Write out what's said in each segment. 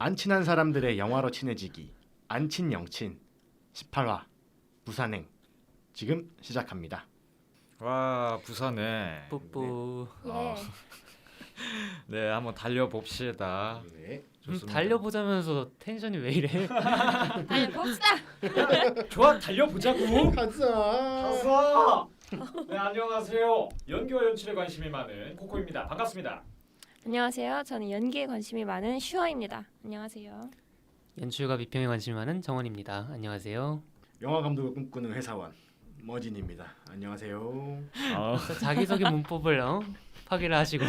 안 친한 사람들의 영화로 친해지기 안친 영친 18화 부산행 지금 시작합니다. 와 부산에 뿌뿌. 예. 네 한번 달려봅시다. 네. 좋습니다. 달려보자면서 텐션이 왜 이래? 달려봅시다. 좋아 달려보자고. 가자. 가서. 네 안녕하세요. 연기와 연출에 관심이 많은 코코입니다. 반갑습니다. 안녕하세요. 저는 연기에 관심이 많은 슈아입니다. 안녕하세요. 연출과 비평에 관심이 많은 정원입니다. 안녕하세요. 영화 감독을 꿈꾸는 회사원 머진입니다. 안녕하세요. 자기소개 문법을 파기를 하시고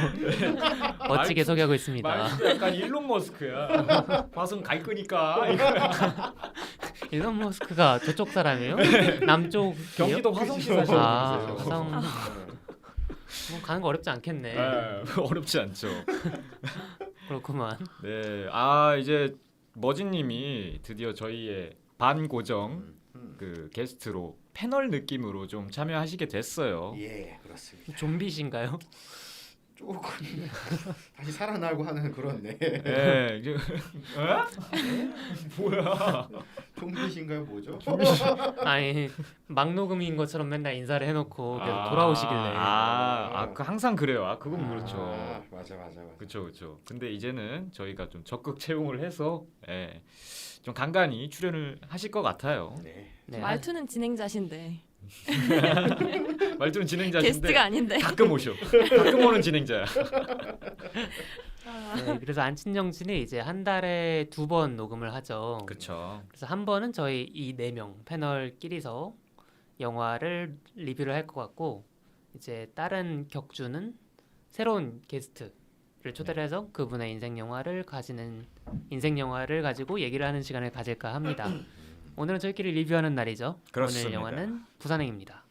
멋지게 소개하고 있습니다. 말도 약간 일론 머스크야. 화성 갈 거니까. 일론 머스크가 저쪽 사람이에요? 남쪽 경기도 화성시 사시는 분이세요. 화성. 뭐 가는 거 어렵지 않겠네. 네, 어렵지 않죠. 그렇구만. 네, 이제 머진님이 드디어 저희의 반고정 그 게스트로 패널 느낌으로 좀 참여하시게 됐어요. 예, 그렇습니다. 좀비신가요? 조금 다시 살아나고 하는 그런 네. 네, 뭐야? 좀비신가요, 뭐죠? 아니 막 녹음인 것처럼 맨날 인사를 해놓고 계속 돌아오시길래. 그 항상 그래요. 그건 그렇죠. 맞아. 그렇죠. 근데 이제는 저희가 좀 적극 채용을 해서 좀 간간히 출연을 하실 것 같아요. 네. 네, 말투는 진행자신데 말투는 진행자신데 게스트가 아닌데. 가끔 오셔. 가끔 오는 진행자야. 네, 그래서 안친정친이 이제 한 달에 2번 녹음을 하죠. 그렇죠. 그래서 한 번은 저희 이 4명 패널끼리서 영화를 리뷰를 할 것 같고, 이제 다른 격주는 새로운 게스트를 초대를 해서 그분의 인생 영화를 가지고 얘기를 하는 시간을 가질까 합니다. 오늘은 저희끼리 리뷰하는 날이죠. 그렇습니다. 오늘 영화는 부산행입니다.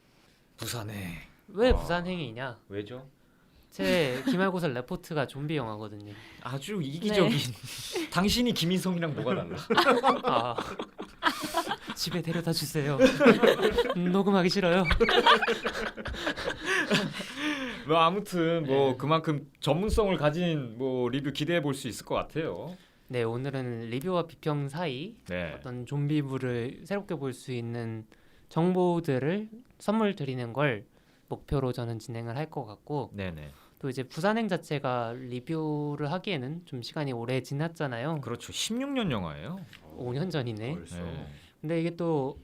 부산에 왜 부산행이냐? 왜죠? 제 기말고사 레포트가 좀비 영화거든요. 아주 이기적인. 당신이 김인성이랑 뭐가 달라? 아, 집에 데려다 주세요. 녹음하기 싫어요. 뭐 아무튼 그만큼 전문성을 가진 리뷰 기대해 볼 수 있을 것 같아요. 네, 오늘은 리뷰와 비평 사이 네. 어떤 좀비물을 새롭게 볼 수 있는 정보들을 선물 드리는 걸 목표로 저는 진행을 할 것 같고, 네네. 또 이제 부산행 자체가 리뷰를 하기에는 좀 시간이 오래 지났잖아요. 그렇죠. 16년 영화예요. 5년 전이네. 벌써. 네. 근데 이게 또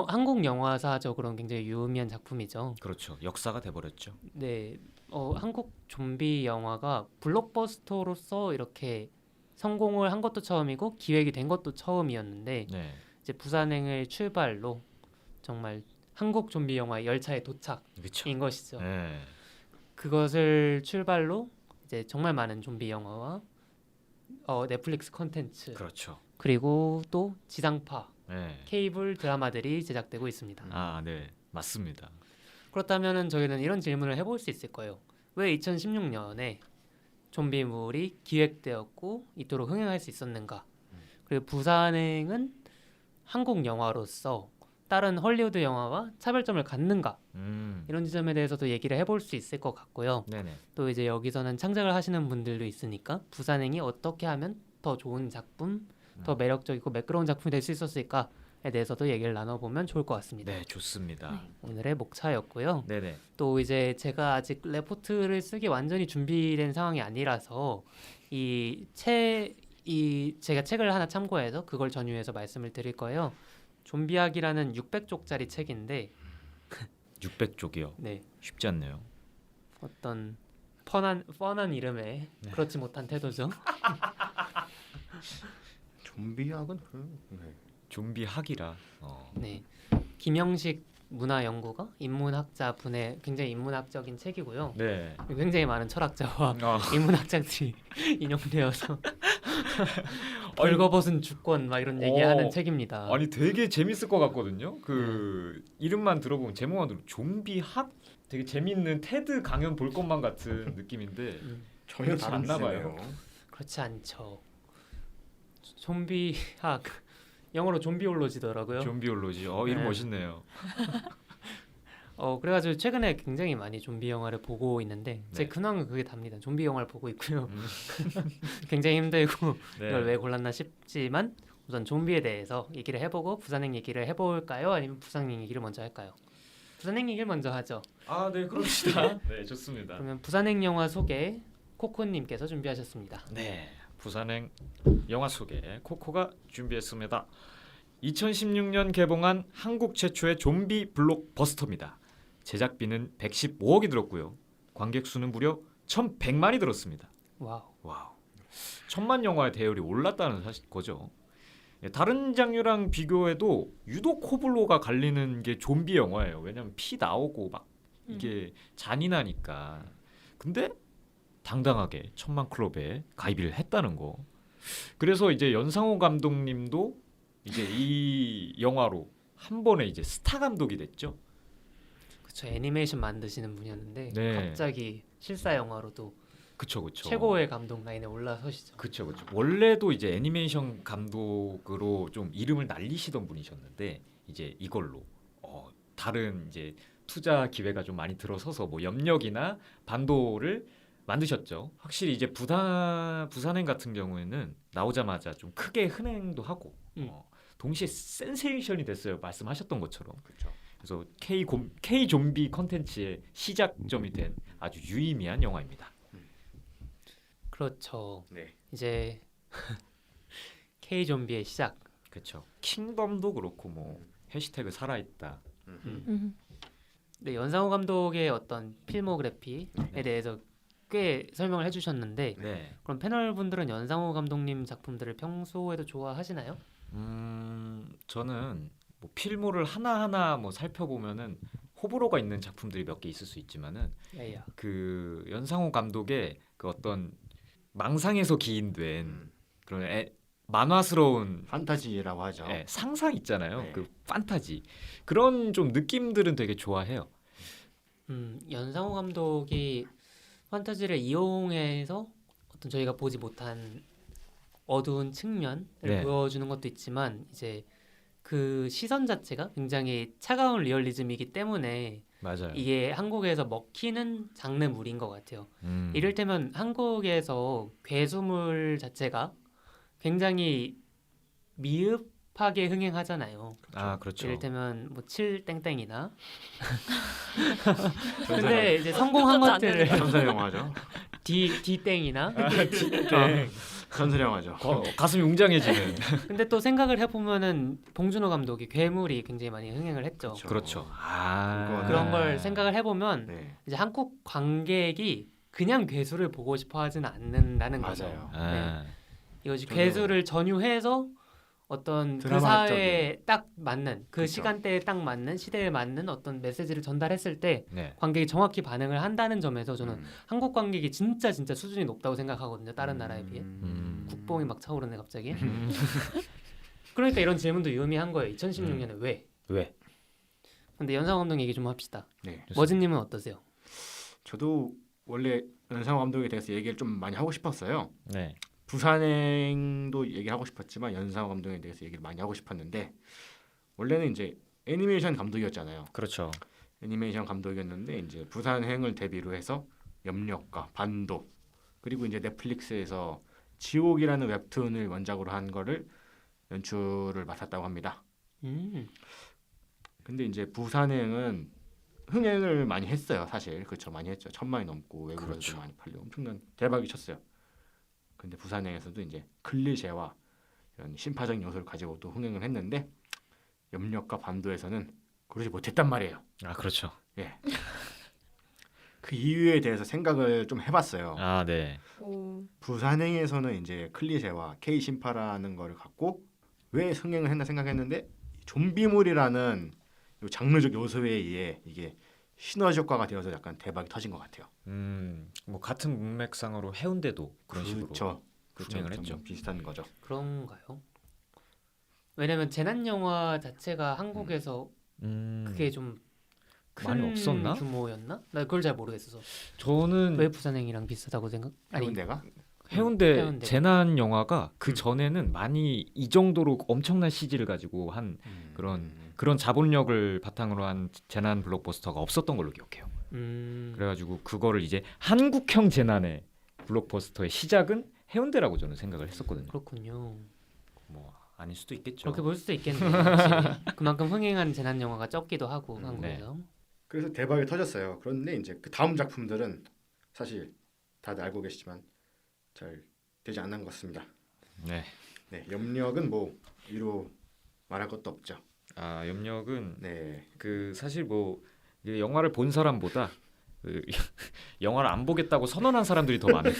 한국 영화사적으로는 굉장히 유의미한 작품이죠. 그렇죠. 역사가 돼버렸죠. 네, 한국 좀비 영화가 블록버스터로서 이렇게 성공을 한 것도 처음이고 기획이 된 것도 처음이었는데, 네. 이제 부산행을 출발로 정말 한국 좀비 영화의 열차의 도착인 그렇죠. 것이죠. 네. 그것을 출발로 이제 정말 많은 좀비 영화와 넷플릭스 콘텐츠, 그렇죠. 그리고 또 지상파 네. 케이블 드라마들이 제작되고 있습니다. 네. 맞습니다. 그렇다면은 저희는 이런 질문을 해볼 수 있을 거예요. 왜 2016년에 좀비물이 기획되었고 이토록 흥행할 수 있었는가? 그리고 부산행은 한국 영화로서 다른 헐리우드 영화와 차별점을 갖는가? 이런 지점에 대해서도 얘기를 해볼 수 있을 것 같고요. 네네. 또 이제 여기서는 창작을 하시는 분들도 있으니까 부산행이 어떻게 하면 더 좋은 작품, 더 매력적이고 매끄러운 작품이 될 수 있었을까에 대해서도 얘기를 나눠보면 좋을 것 같습니다. 네, 좋습니다. 오늘의 목차였고요. 네네. 또 이제 제가 아직 레포트를 쓰기 완전히 준비된 상황이 아니라서 제가 책을 하나 참고해서 그걸 전유해서 말씀을 드릴 거예요. 좀비학이라는 600쪽짜리 책인데 600쪽이요. 네, 쉽지 않네요. 어떤 뻔한 이름에 그렇지 못한 태도죠. 좀비학은 좀비 학이라. 네, 김영식 문화연구가 인문학자 분의 굉장히 인문학적인 책이고요. 네. 굉장히 많은 철학자와 인문학자들이 인용되어서 벌거벗은 주권 막 이런 얘기하는 책입니다. 아니 되게 재밌을 것 같거든요. 이름만 들어보면 제목만 들어 좀비 학 되게 재밌는 테드 강연 볼 것만 같은 느낌인데 전혀 그렇지 다른 않나 주제네요. 그렇지 않죠. 좀비학 영어로 좀비올로지더라고요. 좀비올로지. 이름 네. 멋있네요. 그래가지고 최근에 굉장히 많이 좀비 영화를 보고 있는데 제 네. 근황은 그게 답니다. 좀비 영화를 보고 있고요. 음. 굉장히 힘들고 네. 이걸 왜 골랐나 싶지만 우선 좀비에 대해서 얘기를 해보고 부산행 얘기를 해볼까요? 아니면 부산행 얘기를 먼저 할까요? 부산행 얘기를 먼저 하죠. 아, 네, 그럽시다. 네, 좋습니다. 그러면 부산행 영화 소개 코코님께서 준비하셨습니다. 네, 부산행 영화 소개 코코가 준비했습니다. 2016년 개봉한 한국 최초의 좀비 블록버스터입니다. 제작비는 115억이 들었고요. 관객 수는 무려 1,100만이 들었습니다. 와우. 와우. 1,000만 영화의 대열이 올랐다는 거죠. 예, 다른 장르랑 비교해도 유독 호불호가 갈리는 게 좀비 영화예요. 왜냐면 피 나오고 막 이게 잔인하니까. 근데 당당하게 1,000만 클럽에 가입을 했다는 거. 그래서 이제 연상호 감독님도 이제 이 영화로 한 번에 이제 스타 감독이 됐죠. 그쵸, 애니메이션 만드시는 분이었는데 네. 갑자기 실사 영화로도 그쵸. 최고의 감독 라인에 올라서시죠. 그쵸. 원래도 이제 애니메이션 감독으로 좀 이름을 날리시던 분이셨는데 이제 이걸로 다른 이제 투자 기회가 좀 많이 들어서서 뭐 염력이나 반도를 만드셨죠. 확실히 이제 부산행 같은 경우에는 나오자마자 좀 크게 흥행도 하고 동시에 센세이션이 됐어요. 말씀하셨던 것처럼. 그렇죠. 그래서 K 좀비 컨텐츠의 시작점이 된 아주 유의미한 영화입니다. 그렇죠. 네. 이제 K 좀비의 시작. 그렇죠. 킹덤도 그렇고 뭐 해시태그 살아있다. 네, 연상호 감독의 어떤 필모그래피에 대해서 꽤 설명을 해주셨는데 네. 그럼 패널 분들은 연상호 감독님 작품들을 평소에도 좋아하시나요? 저는 뭐 필모를 하나하나 뭐 살펴보면은 호불호가 있는 작품들이 몇 개 있을 수 있지만은 야야. 그 연상호 감독의 그 어떤 망상에서 기인된 그런 만화스러운 판타지라고 하죠. 상상 있잖아요. 네. 그 판타지 그런 좀 느낌들은 되게 좋아해요. 연상호 감독이 판타지를 이용해서 어떤 저희가 보지 못한 어두운 측면을 네. 보여주는 것도 있지만 이제 그 시선 자체가 굉장히 차가운 리얼리즘이기 때문에 맞아요. 이게 한국에서 먹히는 장르물인 것 같아요. 이를테면 한국에서 괴수물 자체가 굉장히 미흡하게 흥행하잖아요. 아 그렇죠. 이를테면 뭐 7땡땡이나 근데 이제 성공한 것들을 전설 영화죠. D땡이나 전설 영화죠. 가슴이 웅장해지는. 근데 또 생각을 해보면은 봉준호 감독이 괴물이 굉장히 많이 흥행을 했죠. 그렇죠. 그런 걸 생각을 해보면 네. 이제 한국 관객이 그냥 괴수를 보고 싶어 하지는 않는다는 거죠. 맞아요. 아, 이것이 저도- 괴수를 전유해서 어떤 그 드라마적인- 사회에 딱 맞는 그 그쵸. 시간대에 딱 맞는 시대에 맞는 어떤 메시지를 전달했을 때 네. 관객이 정확히 반응을 한다는 점에서 저는 한국 관객이 진짜 수준이 높다고 생각하거든요. 다른 나라에 비해. 국뽕이 막 차오르네 갑자기. 그러니까 이런 질문도 유의미한 거예요. 2016년에 왜? 왜? 근데 연상 감독 얘기 좀 합시다. 네. 머진님은 어떠세요? 저도 원래 연상호 감독에 대해서 얘기를 좀 많이 하고 싶었어요. 네. 부산행도 얘기하고 싶었지만 연상호 감독에 대해서 얘기를 많이 하고 싶었는데 원래는 이제 애니메이션 감독이었잖아요. 그렇죠. 애니메이션 감독이었는데 이제 부산행을 대비로 해서 염력과 반도 그리고 이제 넷플릭스에서 지옥이라는 웹툰을 원작으로 한 거를 연출을 맡았다고 합니다. 근데 이제 부산행은 흥행을 많이 했어요. 사실 그렇죠. 많이 했죠. 1,000만이 넘고 외국에서도 그렇죠. 많이 팔리고 엄청난 대박이 쳤어요. 근데 부산행에서도 이제 클리셰와 이런 신파적 요소를 가지고 또 흥행을 했는데 염력과 반도에서는 그러지 못했단 말이에요. 아 그렇죠. 예. 그 이유에 대해서 생각을 좀 해봤어요. 아 네. 부산행에서는 이제 클리셰와 K 신파라는 거를 갖고 왜 흥행을 했나 생각했는데 좀비물이라는 요 장르적 요소에 의해 이게 시너지 효과가 되어서 약간 대박이 터진 것 같아요. 뭐 같은 문맥상으로 해운대도 그런 식으로 그렇죠. 흥행을 했죠. 비슷한 거죠. 그런가요? 왜냐면 재난 영화 자체가 한국에서 그게 좀 많이 큰 없었나? 규모였나? 나 그걸 잘 모르겠어서. 저는 왜 부산행이랑 비슷하다고 생각? 아니 해운대가 해운대 재난 영화가 그 전에는 많이 이 정도로 엄청난 CG를 가지고 한 그런 그런 자본력을 바탕으로 한 재난 블록버스터가 없었던 걸로 기억해요. 그래가지고 그거를 이제 한국형 재난의 블록버스터의 시작은 해운대라고 저는 생각을 했었거든요. 그렇군요. 뭐 아닐 수도 있겠죠. 그렇게 볼 수도 있겠네요. 확실히. 그만큼 흥행한 재난 영화가 적기도 하고 네. 한국에서. 그래서 대박이 터졌어요. 그런데 이제 그 다음 작품들은 사실 다들 알고 계시지만 잘 되지 않는 것 같습니다. 네. 네, 염력은 뭐 이루 말할 것도 없죠. 아 염력은 네, 그 사실 뭐 이게 영화를 본 사람보다 그 영화를 안 보겠다고 선언한 사람들이 더 많아요.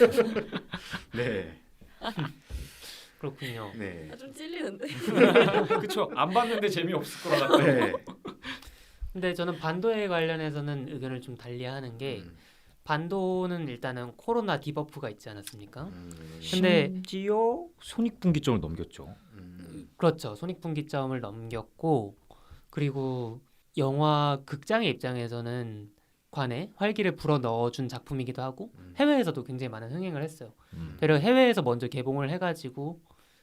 네, 그렇군요. 네, 좀 찔리는데. 그렇죠. 안 봤는데 재미없을 거라 같아요. 네. 근데 저는 반도에 관련해서는 의견을 좀 달리하는 게 반도는 일단은 코로나 디버프가 있지 않았습니까? 근데 심지어 손익분기점을 넘겼죠. 그렇죠. 손익분기점을 넘겼고 그리고 영화 극장의 입장에서는 관에 활기를 불어 넣어준 작품이기도 하고 해외에서도 굉장히 많은 흥행을 했어요. 되려 해외에서 먼저 개봉을 해가지고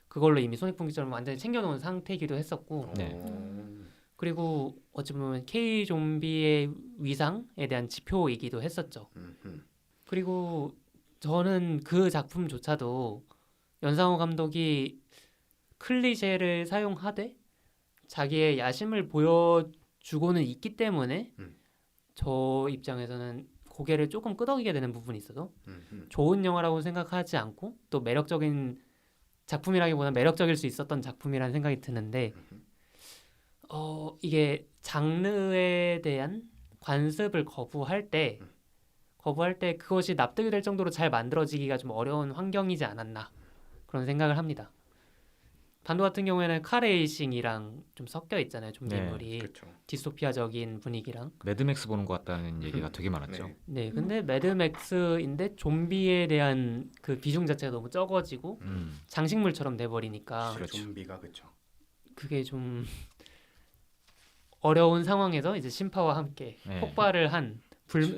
그걸로 이미 손익분기점을 완전히 챙겨놓은 상태이기도 했었고 네. 그리고 어찌 보면 K 좀비의 위상에 대한 지표이기도 했었죠. 그리고 저는 그 작품조차도 연상호 감독이 클리셰를 사용하되 자기의 야심을 보여주고는 있기 때문에 저 입장에서는 고개를 조금 끄덕이게 되는 부분이 있어서 좋은 영화라고 생각하지 않고 또 매력적인 작품이라기보다는 매력적일 수 있었던 작품이라는 생각이 드는데 이게 장르에 대한 관습을 거부할 때 그것이 납득이 될 정도로 잘 만들어지기가 좀 어려운 환경이지 않았나 그런 생각을 합니다. 반도 같은 경우에는 카레이싱이랑 좀 섞여 있잖아요. 좀비물이 그렇죠. 디스토피아적인 분위기랑. 매드맥스 보는 것 같다는 얘기가 되게 많았죠. 네. 네, 근데 매드맥스인데 좀비에 대한 그 비중 자체가 너무 적어지고 장식물처럼 돼버리니까 그렇죠. 좀비가 그렇죠. 그게 좀 어려운 상황에서 이제 심파와 함께 네. 폭발을 한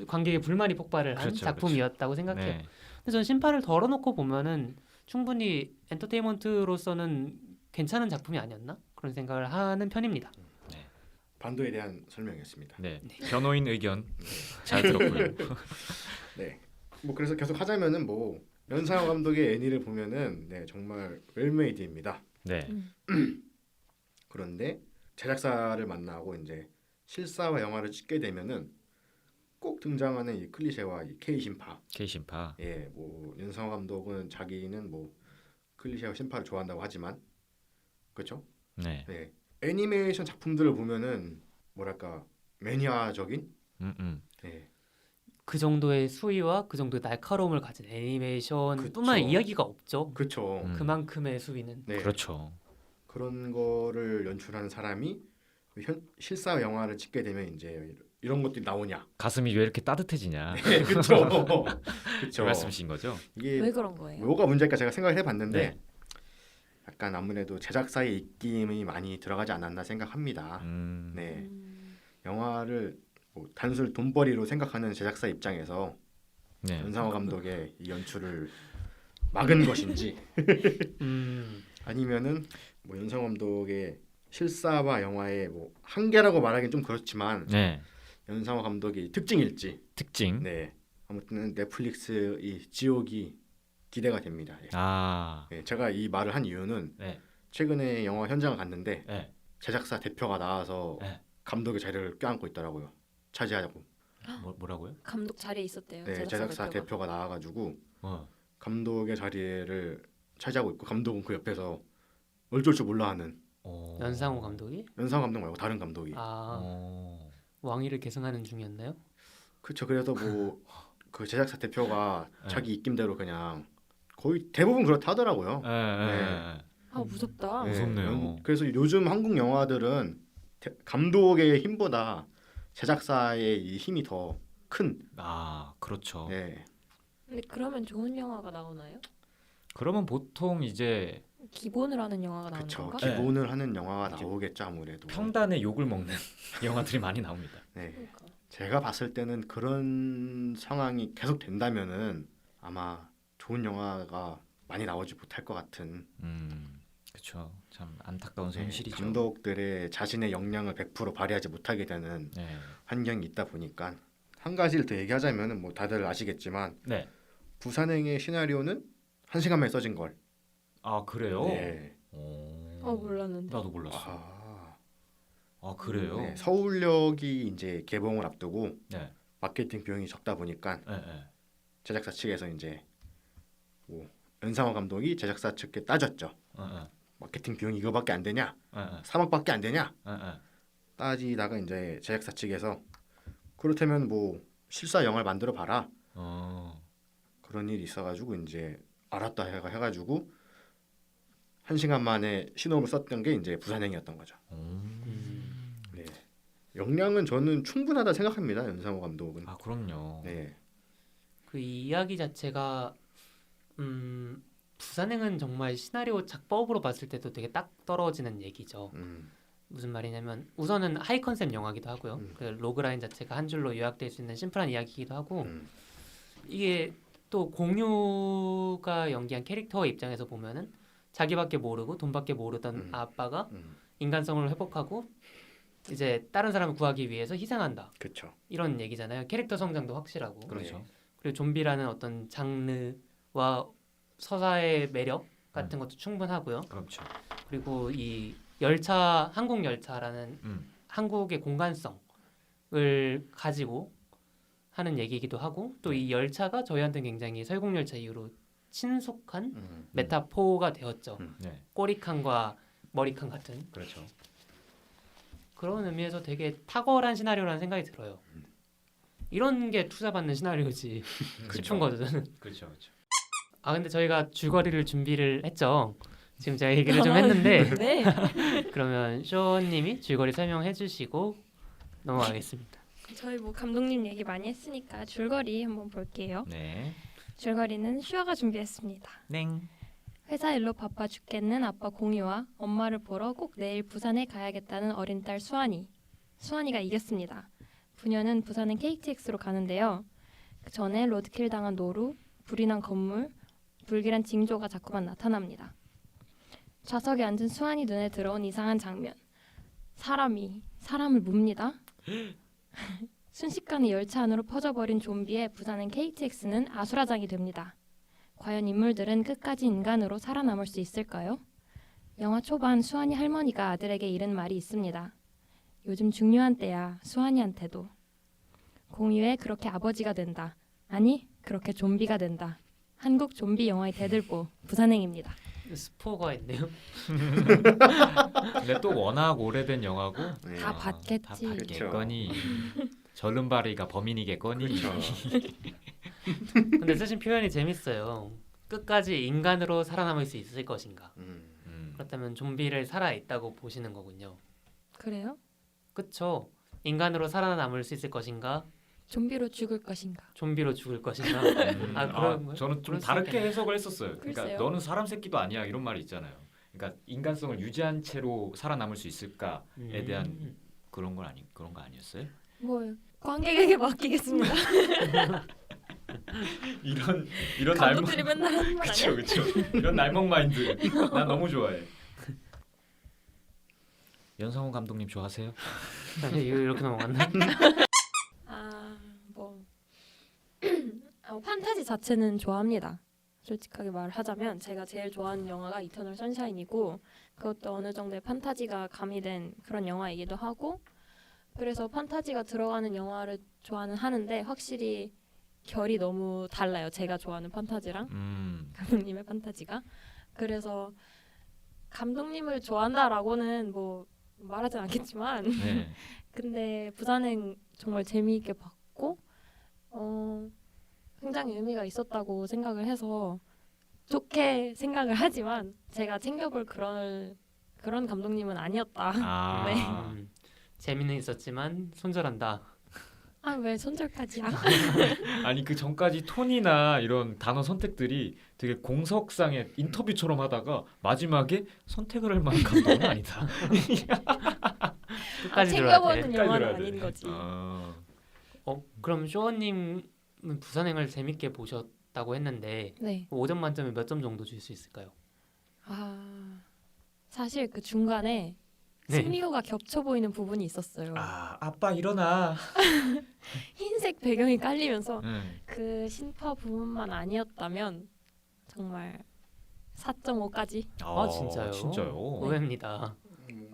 관객의 불만이 폭발을 한 그렇죠, 작품이었다고 생각해요. 네. 근데 저는 심파를 덜어놓고 보면은 충분히 엔터테인먼트로서는 괜찮은 작품이 아니었나 그런 생각을 하는 편입니다. 반도에 대한 설명이었습니다. 네. 변호인 의견 잘 들었고요. 네. 뭐 그래서 계속 하자면은 뭐 연상호 감독의 애니를 보면은 네, 정말 웰메이드입니다. 네. 그런데 제작사를 만나고 이제 실사와 영화를 찍게 되면은 꼭 등장하는 이 클리셰와 이 K 신파. K 심파. 예, 뭐 연상호 감독은 자기는 뭐 클리셰와 신파를 좋아한다고 하지만 그렇죠? 네. 네. 애니메이션 작품들을 보면은 뭐랄까 매니아적인 네. 그 정도의 수위와 그 정도의 날카로움을 가진 애니메이션뿐만 그쵸. 이야기가 없죠. 그렇죠. 그만큼의 수위는. 네. 그렇죠. 그런 거를 연출하는 사람이 실사 영화를 찍게 되면 이제 이런 것들이 나오냐? 가슴이 왜 이렇게 따뜻해지냐. 네, 그렇죠. 그 그렇죠. 말씀이신 거죠? 이게 왜 그런 거예요? 뭐가 문제일까 제가 생각을 해봤는데 네. 약간 아무래도 제작사의 입김이 많이 들어가지 않았나 생각합니다. 네, 영화를 뭐 단순 돈벌이로 생각하는 제작사 입장에서 네. 연상호 감독의 이 연출을 막은 것인지 아니면은 뭐 연상호 감독의 실사와 영화의 뭐 한계라고 말하기는 좀 그렇지만 네. 연상호 감독의 특징일지 특징. 네 아무튼 넷플릭스 이 지옥이 기대가 됩니다. 예. 아. 네, 제가 이 말을 한 이유는 네. 최근에 영화 현장을 갔는데 네. 제작사 대표가 나와서 네. 감독의 자리를 껴안고 있더라고요. 차지하자고. 뭐라고요? 감독 자리에 있었대요. 네, 제작사 대표가 나와가지고 어. 감독의 자리를 차지하고 있고 감독은 그 옆에서 어쩔 줄 몰라하는 연상호 감독이 연상호 감독 말고 다른 감독이. 왕위를 계승하는 중이었나요? 그렇죠. 그래서 뭐 그 제작사 대표가 네. 자기 입김대로 그냥 거의 대부분 그렇다 하더라고요. 네. 아 무섭다. 네, 무섭네요. 그래서 요즘 한국 영화들은 감독의 힘보다 제작사의 이 힘이 더 큰. 아, 그렇죠. 네. 근데 그러면 좋은 영화가 나오나요? 그러면 보통 이제 기본을 하는 영화가 나오는 그렇죠. 건가? 네. 기본을 하는 영화가 나오겠죠 아무래도. 평단에 욕을 먹는 영화들이 많이 나옵니다. 네. 그러니까. 제가 봤을 때는 그런 상황이 계속 된다면은 아마 좋은 영화가 많이 나오지 못할 것 같은. 그렇죠. 참 안타까운 네, 현실이죠. 감독들의 자신의 역량을 100% 발휘하지 못하게 되는 네. 환경이 있다 보니까 한 가지를 더 얘기하자면은 뭐 다들 아시겠지만 네. 부산행의 시나리오는 1시간만에 써진 걸. 아 그래요? 네. 몰랐는데. 나도 몰랐어. 아, 그래요? 네, 서울역이 이제 개봉을 앞두고 네. 마케팅 비용이 적다 보니까 네. 네. 제작사 측에서 이제 뭐 연상호 감독이 제작사 측에 따졌죠. 네. 마케팅 비용이 이거밖에 안 되냐? 네. 3억밖에 안 되냐? 네. 네. 따지다가 이제 제작사 측에서 그렇다면 뭐 실사 영화를 만들어 봐라. 그런 일이 있어가지고 이제 알았다 해가지고 1시간 만에 신호를 썼던 게 이제 부산행이었던 거죠. 네. 역량은 저는 충분하다 생각합니다. 연상호 감독은. 아 그럼요. 네. 그 이야기 자체가 부산행은 정말 시나리오 작법으로 봤을 때도 되게 딱 떨어지는 얘기죠. 무슨 말이냐면 우선은 하이 컨셉 영화기도 하고요. 그 로그라인 자체가 한 줄로 요약될 수 있는 심플한 이야기이기도 하고 이게 또 공유가 연기한 캐릭터 입장에서 보면은 자기밖에 모르고 돈밖에 모르던 아빠가 인간성을 회복하고 이제 다른 사람을 구하기 위해서 희생한다. 그렇죠. 이런 얘기잖아요. 캐릭터 성장도 확실하고. 그렇죠. 그리고 좀비라는 어떤 장르와 서사의 매력 같은 것도 충분하고요. 그렇죠. 그리고 이 열차 한국 열차라는 한국의 공간성을 가지고 하는 얘기이기도 하고 또 이 열차가 저희한테는 굉장히 설국열차 이후로 친숙한 메타포가 되었죠. 네. 꼬리칸과 머리칸 같은 그렇죠. 그런 의미에서 되게 탁월한 시나리오라는 생각이 들어요. 이런 게 투자받는 시나리오지 싶은 거죠 저는. 그렇죠. 그렇죠. 아 근데 저희가 줄거리를 준비를 했죠. 지금 제가 얘기를 좀 했는데 네. 그러면 쇼님이 줄거리 설명해 주시고 넘어가겠습니다. 저희 뭐 감독님 얘기 많이 했으니까 줄거리 한번 볼게요. 네. 줄거리는 슈아가 준비했습니다. 냉. 회사 일로 바빠 죽겠는 아빠 공유와 엄마를 보러 꼭 내일 부산에 가야겠다는 어린 딸 수환이. 수환이가 이겼습니다. 부녀는 부산행 KTX로 가는데요. 그 전에 로드킬 당한 노루, 불이 난 건물, 불길한 징조가 자꾸만 나타납니다. 좌석에 앉은 수환이 눈에 들어온 이상한 장면. 사람이 사람을 뭅니다. 순식간에 열차 안으로 퍼져버린 좀비에 부산행 KTX는 아수라장이 됩니다. 과연 인물들은 끝까지 인간으로 살아남을 수 있을까요? 영화 초반 수환이 할머니가 아들에게 이른 말이 있습니다. 요즘 중요한 때야, 수환이한테도. 공유에 그렇게 아버지가 된다. 아니, 그렇게 좀비가 된다. 한국 좀비 영화의 대들보, 부산행입니다. 스포가 있네요. 근데 또 워낙 오래된 영화고 네. 다 봤겠지. 다 봤겠거니. 절름발이가 범인이겠거니. 그렇죠. 근데 쓰신 표현이 재밌어요. 끝까지 인간으로 살아남을 수 있을 것인가? 그렇다면 좀비를 살아 있다고 보시는 거군요. 그래요? 그쵸? 인간으로 살아남을 수 있을 것인가? 좀비로 죽을 것인가? 좀비로 죽을 것인가? 아, 그런 거? 저는 좀 그럴 수 다르게 있겠네. 해석을 했었어요. 그러니까 글쎄요. 너는 사람 새끼도 아니야 이런 말이 있잖아요. 그러니까 인간성을 유지한 채로 살아남을 수 있을까에 대한 그런 거 아니었어요? 뭐 관객에게 맡기겠습니다. 이런 날먹 감독들이 맨날 하는 말 아니야? 그렇죠. 이런 날먹 마인드 난 너무 좋아해. 연상호 감독님 좋아하세요? 이렇게 넘어갔나? 뭐 판타지 자체는 좋아합니다. 솔직하게 말하자면 제가 제일 좋아하는 영화가 이터널 선샤인이고 그것도 어느 정도의 판타지가 가미된 그런 영화이기도 하고 그래서 판타지가 들어가는 영화를 좋아는 하는데 확실히 결이 너무 달라요. 제가 좋아하는 판타지랑 감독님의 판타지가. 그래서 감독님을 좋아한다라고는 뭐 말하진 않겠지만 네. 근데 부산행 정말 재미있게 봤고 굉장히 의미가 있었다고 생각을 해서 좋게 생각을 하지만 제가 챙겨볼 그런 감독님은 아니었다. 아. 네. 재미는 있었지만 손절한다. 아 왜 손절까지야? 아니 그 전까지 톤이나 이런 단어 선택들이 되게 공석상의 인터뷰처럼 하다가 마지막에 선택을 할 만한 감독은 아니다. 끝까지 들어야 돼. 챙겨보는 영화는 들어야 돼. 아닌 거지. 그럼 쇼어님은 부산행을 재밌게 보셨다고 했는데 네. 5점 만점에 몇 점 정도 줄 수 있을까요? 사실 그 중간에 네. 승리호가 겹쳐 보이는 부분이 있었어요. 아 아빠 일어나. 흰색 배경이 깔리면서 네. 그 신파 부분만 아니었다면 정말 4.5까지. 아 진짜요? 진짜요? 오해입니다.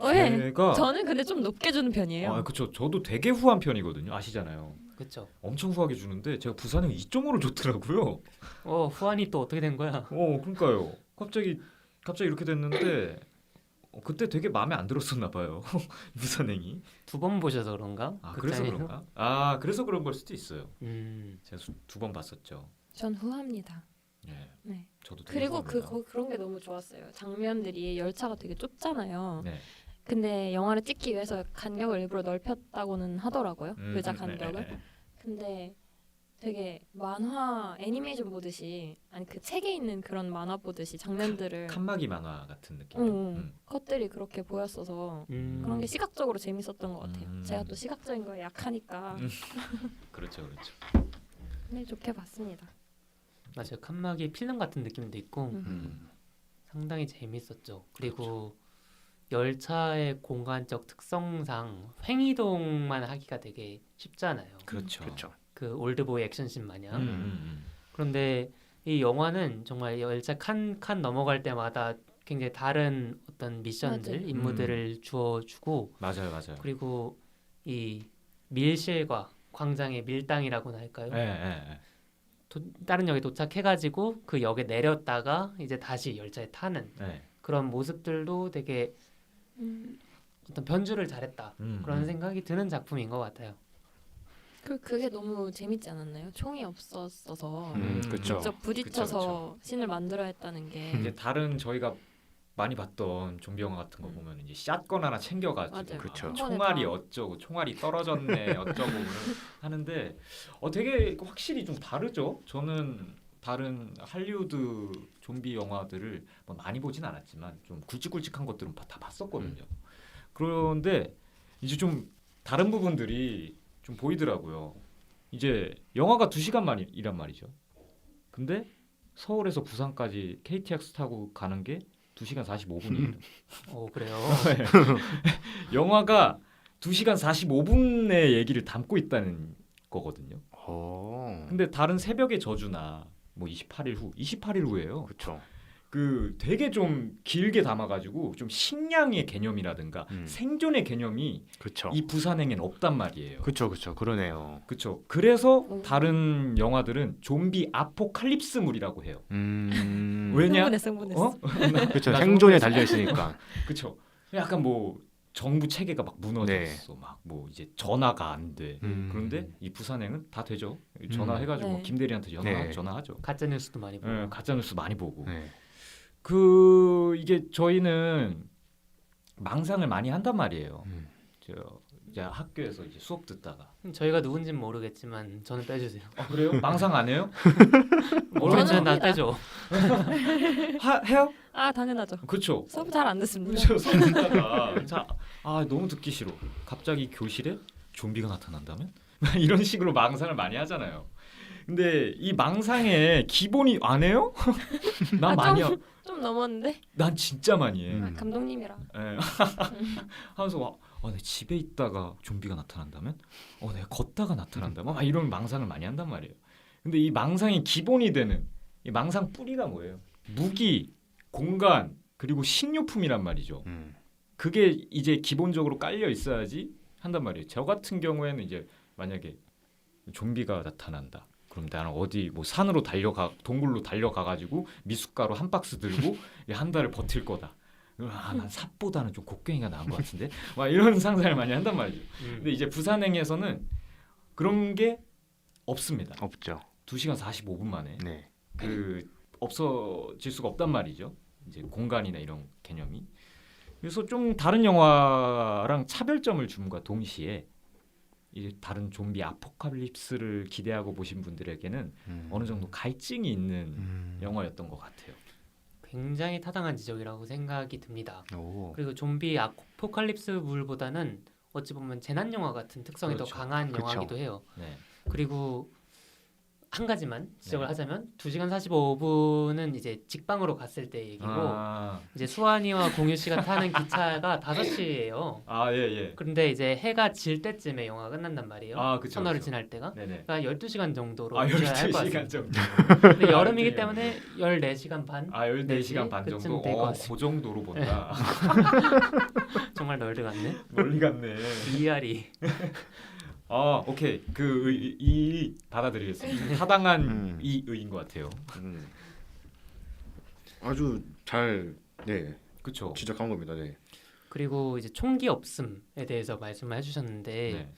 왜? 제가 저는 근데 좀 높게 주는 편이에요. 아 그쵸. 저도 되게 후한 편이거든요. 아시잖아요. 그렇죠. 엄청 후하게 주는데 제가 부산행 2.5를 줬더라고요. 후안이 또 어떻게 된 거야? 그러니까요. 갑자기 이렇게 됐는데 그때 되게 마음에 안 들었었나 봐요. 부산행이. 2번 보셔서 그런가? 아 그래서 극장에서? 그런가? 아 그래서 그런 걸 수도 있어요. 음. 제가 2번 봤었죠. 전 후합니다. 네. 네. 저도 되게 그리고 후합니다. 그런 게 너무 좋았어요. 장면들이 열차가 되게 좁잖아요. 네. 근데 영화를 찍기 위해서 간격을 일부러 넓혔다고는 하더라고요. 의자 간격을. 네. 근데 되게 만화 애니메이션 보듯이 아니 그 책에 있는 그런 만화 보듯이 장면들을 칸막이 만화 같은 느낌. 컷들이 그렇게 보였어서 그런 게 시각적으로 재밌었던 것 같아요. 제가 또 시각적인 거에 약하니까 그렇죠. 네 좋게 봤습니다. 맞아요. 칸막이 필름 같은 느낌도 있고 음. 상당히 재밌었죠. 그리고 열차의 공간적 특성상 횡이동만 하기가 되게 쉽잖아요. 그렇죠. 그렇죠. 그 올드보이 액션씬 마냥. 음. 그런데 이 영화는 정말 열차 칸 넘어갈 때마다 굉장히 다른 어떤 미션들, 맞아요. 임무들을 주어주고 맞아요. 그리고 이 밀실과 광장의 밀당이라고나 할까요? 네. 다른 역에 도착해가지고 그 역에 내렸다가 이제 다시 열차에 타는 네. 그런 모습들도 되게 어떤 변주를 잘했다 그런 생각이 드는 작품인 것 같아요. 그게 너무 재밌지 않았나요? 총이 없었어서 그렇죠. 직접 부딪혀서 그쵸. 신을 만들어야 했다는 게 이제 다른 저희가 많이 봤던 좀비 영화 같은 거 보면 이제 샷건 하나 챙겨가지고 맞아요. 그쵸. 한 번에 총알이 다. 어쩌고 총알이 떨어졌네 어쩌고 하는데 되게 확실히 좀 다르죠. 저는 다른 할리우드 좀비 영화들을 뭐 많이 보진 않았지만 좀 굵직굵직한 것들은 다 봤었거든요. 그런데 이제 좀 다른 부분들이 좀 보이더라고요. 이제 영화가 2시간만이란 말이죠. 근데 서울에서 부산까지 KTX 타고 가는 게 2시간 45분이에요. 그래요. 영화가 2시간 45분의 얘기를 담고 있다는 거거든요. 근데 다른 새벽의 저주나 뭐 28일 후예요. 그렇죠. 그 되게 좀 길게 담아가지고 좀 식량의 개념이라든가 생존의 개념이 그렇죠. 이 부산행엔 없단 말이에요. 그렇죠. 그러네요. 그렇죠. 그래서 다른 영화들은 좀비 아포칼립스물이라고 해요. 왜냐? 흥분했어. 그렇죠. 나 생존에 달려 있으니까. 그렇죠. 약간 뭐 정부 체계가 막 무너졌어. 막 뭐 이제 전화가 안 돼. 그런데 이 부산행은 다 되죠. 전화해가지고 네. 김 대리한테 네. 전화하죠. 가짜 뉴스도 많이 보고. 가짜 뉴스 많이 보고. 네. 이게 저희는 망상을 많이 한단 말이에요. 이제 학교에서 이제 수업 듣다가 저희가 누군지는 모르겠지만 저는 빼주세요. 그래요? 망상 안 해요? 모르겠지만 나 합니다. 빼줘. 해요? 아 당연하죠. 그렇죠. 수업 잘 안 듣습니다. 그렇죠. 수업 듣다가 너무 듣기 싫어. 갑자기 교실에 좀비가 나타난다면? 이런 식으로 망상을 많이 하잖아요. 근데 이 망상의 기본이 안 해요? 난 많이 좀 넘었는데 난 진짜 많이 해. 감독님이라. 예. 하면서 내 집에 있다가 좀비가 나타난다면? 내가 걷다가 나타난다면? 막 이런 망상을 많이 한단 말이에요. 근데 이 망상의 기본이 되는 이 망상 뿌리가 뭐예요? 무기, 공간, 그리고 식료품이란 말이죠. 그게 이제 기본적으로 깔려 있어야지 한단 말이에요. 저 같은 경우에는 이제 만약에 좀비가 나타난다. 그럼 나는 어디 뭐 산으로 동굴로 달려가가지고 미숫가루 한 박스 들고 한 달을 버틸 거다. 난 삽보다는 좀 곡괭이가 나은 것 같은데 막 이런 상상을 많이 한단 말이죠. 근데 이제 부산행에서는 그런 게 없습니다. 없죠. 2시간 45분 만에 네. 없어질 수가 없단 말이죠. 이제 공간이나 이런 개념이. 그래서 좀 다른 영화랑 차별점을 줌과 동시에 이제 다른 좀비 아포칼립스를 기대하고 보신 분들에게는 어느 정도 갈증이 있는 영화였던 것 같아요. 굉장히 타당한 지적이라고 생각이 듭니다. 오. 그리고 좀비 아포칼립스물보다는 어찌 보면 재난 영화 같은 특성이 그렇죠. 더 강한 그렇죠. 영화이기도 해요. 네. 그리고 한 가지만 지적을 네. 하자면 2시간 45분은 이제 직방으로 갔을 때 얘기고 아, 이제 수환이와 공유 씨가 타는 기차가 5시예요. 아, 예, 예. 그런데 이제 해가 질 때쯤에 영화가 끝난단 말이에요. 아, 그쵸, 터널을 그쵸. 지날 때가. 네네. 그러니까 12시간 정도로 아, 지나야 할 것 12시간 같습니다. 정도. 근데 여름이기 아, 때문에 14시간 반 아, 14시간 반 그쯤 정도? 될것 같습니다. 그 정도로 본다. 정말 널드 같네. 멀리 갔네. 이알이. 아, 오케이. 이 받아들이겠습니다. 타당한 이의인 것 같아요. 아주 잘 그렇죠. 지적한 겁니다. 네. 그리고 이제 총기 없음에 대해서 말씀을 해주셨는데 네.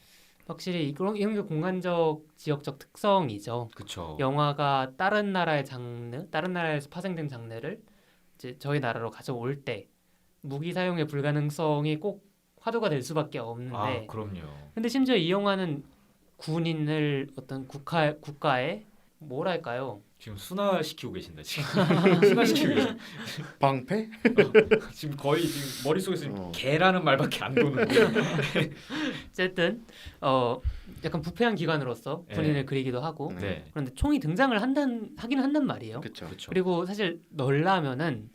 확실히 이런 게 공간적 지역적 특성이죠. 그렇죠. 영화가 다른 나라의 장르, 다른 나라에서 파생된 장르를 이제 저희 나라로 가져올 때 무기 사용의 불가능성이 꼭 화두가 될 수밖에 없는데 아, 그럼요. 근데 심지어 이 영화는 군인을 어떤 국가의 뭐랄까요? 지금 순화시키고 계신다. 지금 순화시키고 계신. 방패? 지금 거의 지금 머릿속에서 어. 개라는 말밖에 안 도는 거예요. 어쨌든 약간 부패한 기관으로서 네. 군인을 그리기도 하고 네. 그런데 총이 등장을 하긴 한단 말이에요. 그렇죠. 그렇죠. 그리고 사실 널라면은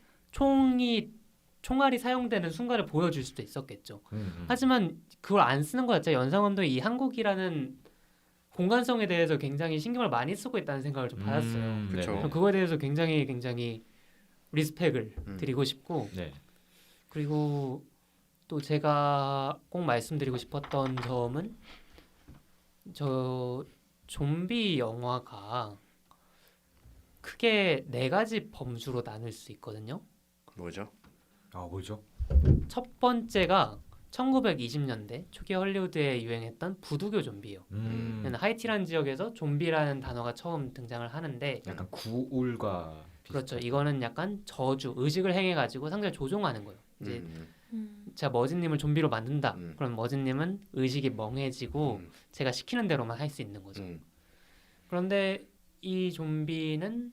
총알이 사용되는 순간을 보여줄 수도 있었겠죠. 하지만 그걸 안 쓰는 것 자체가 연상 감독이 이 한국이라는 공간성에 대해서 굉장히 신경을 많이 쓰고 있다는 생각을 좀 받았어요. 그쵸. 네네. 저는 그거에 대해서 굉장히 리스펙을 드리고 싶고 네. 그리고 또 제가 꼭 말씀드리고 싶었던 점은 저 좀비 영화가 크게 4가지 범주로 나눌 수 있거든요. 뭐죠? 아, 뭐죠? 첫 번째가 1920년대 초기 헐리우드에 유행했던 부두교 좀비예요. 하이티라는 지역에서 좀비라는 단어가 처음 등장을 하는데 약간 구울과 그렇죠. 비슷한. 이거는 약간 저주, 의식을 행해가지고 상대를 조종하는 거예요. 이제 제가 머진님을 좀비로 만든다. 그럼 머진님은 의식이 멍해지고 제가 시키는 대로만 할 수 있는 거죠. 그런데 이 좀비는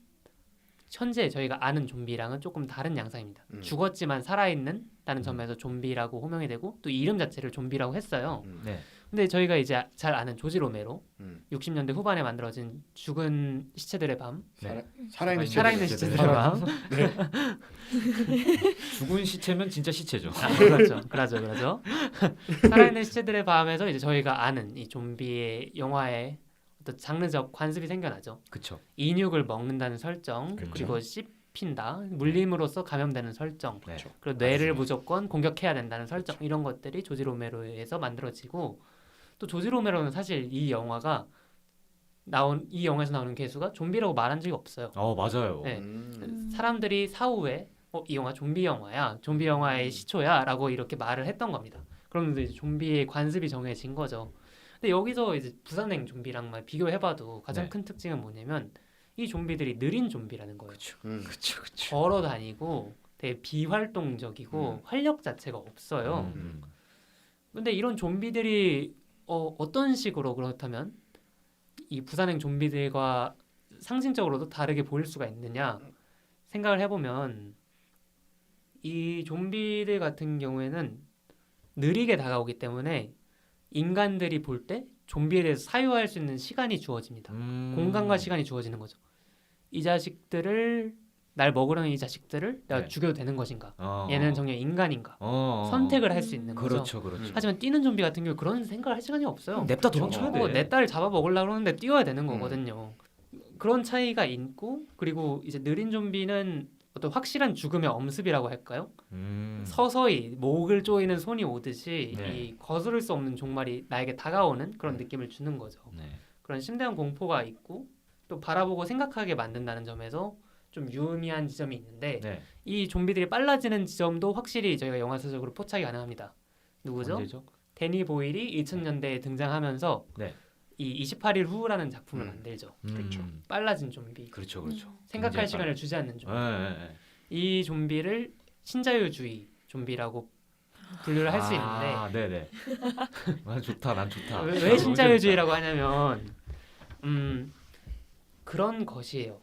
현재 저희가 아는 좀비랑은 조금 다른 양상입니다. 죽었지만 살아있는 다는 점에서 좀비라고 호명이 되고 또 이름 자체를 좀비라고 했어요. 네. 근데 저희가 이제 잘 아는 조지 로메로 60년대 후반에 만들어진 죽은 시체들의 밤, 네. 살아있는 살아있는 시체들의 시체들의 밤, 죽은 시체면 진짜 시체죠. 그렇죠. 살아있는 시체들의 밤에서 이제 저희가 아는 이 좀비의 영화의 어떤 장르적 관습이 생겨나죠. 그렇죠. 인육을 먹는다는 설정, 그렇죠. 그리고 씹힌다, 물림으로써 감염되는 설정, 네. 그리고 뇌를 맞습니다. 무조건 공격해야 된다는 설정, 이런 것들이 조지 로메로에서 만들어지고 또 조지 로메로는 사실 이 영화에서 나오는 개수가 좀비라고 말한 적이 없어요. 맞아요. 네. 사람들이 사후에 이 영화 좀비 영화야, 좀비 영화의 시초야라고 이렇게 말을 했던 겁니다. 그러면서 이제 좀비의 관습이 정해진 거죠. 근데 여기서 이제 부산행 좀비랑 비교해봐도 가장 네. 큰 특징은 뭐냐면 이 좀비들이 느린 좀비라는 거예요. 그렇죠. 걸어 다니고 되게 비활동적이고 활력 자체가 없어요. 근데 이런 좀비들이 어떤 식으로 그렇다면 이 부산행 좀비들과 상징적으로도 다르게 보일 수가 있느냐 생각을 해보면 이 좀비들 같은 경우에는 느리게 다가오기 때문에 인간들이 볼 때 좀비에 대해서 사유할 수 있는 시간이 주어집니다. 공간과 시간이 주어지는 거죠. 날 먹으려는 이 자식들을 내가 네. 죽여도 되는 것인가? 얘는 정말 인간인가? 선택을 선택을 할 수 있는 거죠. 그렇죠. 하지만 뛰는 좀비 같은 경우 그런 생각을 할 시간이 없어요. 냅다 도망쳐야 돼. 내 딸을 잡아 먹으려고 그러는데 뛰어야 되는 거거든요. 그런 차이가 있고 그리고 이제 느린 좀비는 어떤 확실한 죽음의 엄습이라고 할까요? 서서히 목을 조이는 손이 오듯이 네. 이 거스를 수 없는 종말이 나에게 다가오는 그런 느낌을 주는 거죠. 네. 그런 심대한 공포가 있고 또 바라보고 생각하게 만든다는 점에서 좀 유의미한 지점이 있는데 네. 이 좀비들이 빨라지는 지점도 확실히 저희가 영화사적으로 포착이 가능합니다. 누구죠? 언제죠? 데니 보일이 2000년대에 등장하면서 네. 이 28일 후라는 작품을 만들죠. 그렇죠. 빨라진 좀비, 그렇죠. 생각할 굉장히 시간을 주지 않는 좀비. 네. 이 좀비를 신자유주의 좀비라고 분류를 할 수 있는데 네네. 난 좋다. 왜 신자유주의라고 하냐면 그런 것이에요.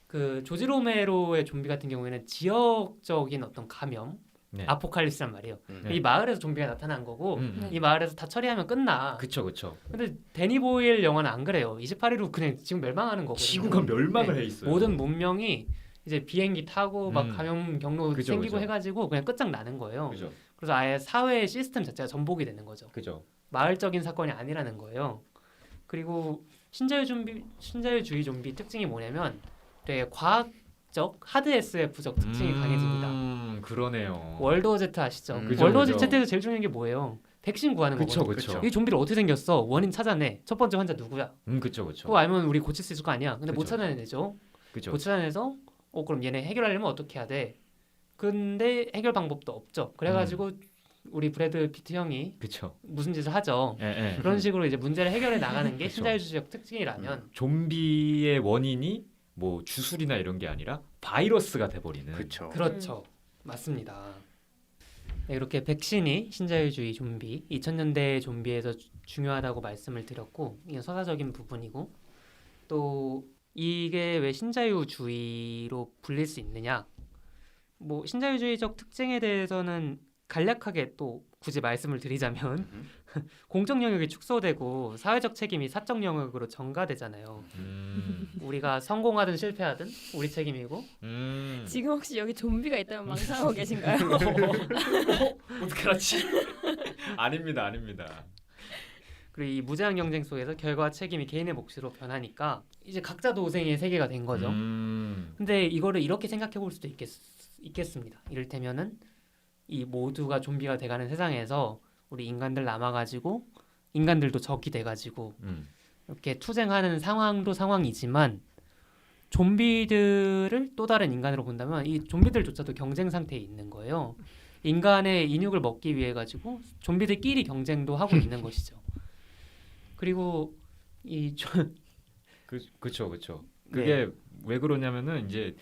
그 조지 로메로의 좀비 같은 경우에는 지역적인 어떤 감염 네. 아포칼립스란 말이에요. 네. 이 마을에서 좀비가 나타난 거고 네. 이 마을에서 다 처리하면 끝나. 그쵸 그쵸. 근데 데니 보일 영화는 안 그래요. 28일로 그냥 지금 멸망하는 거거든요. 지구가 멸망을 네. 해 있어요. 모든 문명이 이제 비행기 타고 막 감염 경로 그죠, 생기고 그죠. 해가지고 그냥 끝장나는 거예요. 그죠 그래서 아예 사회 시스템 자체가 전복이 되는 거죠. 그죠. 마을적인 사건이 아니라는 거예요. 그리고 신자유주의 좀비 특징이 뭐냐면 되게 과학적 하드 SF적 특징이 강해집니다. 그러네요. 월드 Z 아시죠? 그죠, 월드 그죠. Z에서 제일 중요한 게 뭐예요? 백신 구하는 그쵸 거거든요. 그쵸. 이 좀비를 어떻게 생겼어? 원인 찾아내. 첫 번째 환자 누구야? 그쵸 그쵸. 그거 알면 우리 고칠 수 있을 거 아니야. 근데 못 그쵸. 찾아내죠. 그쵸. 못 찾아내서 그럼 얘네 해결하려면 어떻게 해야 돼? 근데 해결 방법도 없죠. 그래가지고 우리 브래드 피트 형이 그쵸. 무슨 짓을 하죠. 예, 예. 그런 식으로 이제 문제를 해결해 나가는 게 그쵸. 신자유주의적 특징이라면 좀비의 원인이 뭐 주술이나 이런 게 아니라 바이러스가 돼버리는. 그렇죠. 그렇죠. 맞습니다. 네, 이렇게 백신이 신자유주의 좀비, 2000년대 좀비에서 중요하다고 말씀을 드렸고 이건 서사적인 부분이고 또 이게 왜 신자유주의로 불릴 수 있느냐? 뭐 신자유주의적 특징에 대해서는 간략하게 또 굳이 말씀을 드리자면 공적 영역이 축소되고 사회적 책임이 사적 영역으로 전가되잖아요. 우리가 성공하든 실패하든 우리 책임이고 지금 혹시 여기 좀비가 있다면 망상하고 계신가요? 어떻게 알았지? 아닙니다. 그리고 이 무제한 경쟁 속에서 결과와 책임이 개인의 몫으로 변하니까 이제 각자 도생의 세계가 된 거죠. 근데 이거를 이렇게 생각해 볼 수도 있겠습니다. 이를테면은 이 모두가 좀비가 돼가는 세상에서 우리 인간들 남아가지고 인간들도 적이 돼가지고 이렇게 투쟁하는 상황도 상황이지만 좀비들을 또 다른 인간으로 본다면 이 좀비들조차도 경쟁 상태에 있는 거예요. 인간의 인육을 먹기 위해 가지고 좀비들끼리 경쟁도 하고 있는 것이죠. 그리고 그쵸. 네. 그게 왜 그러냐면은 이제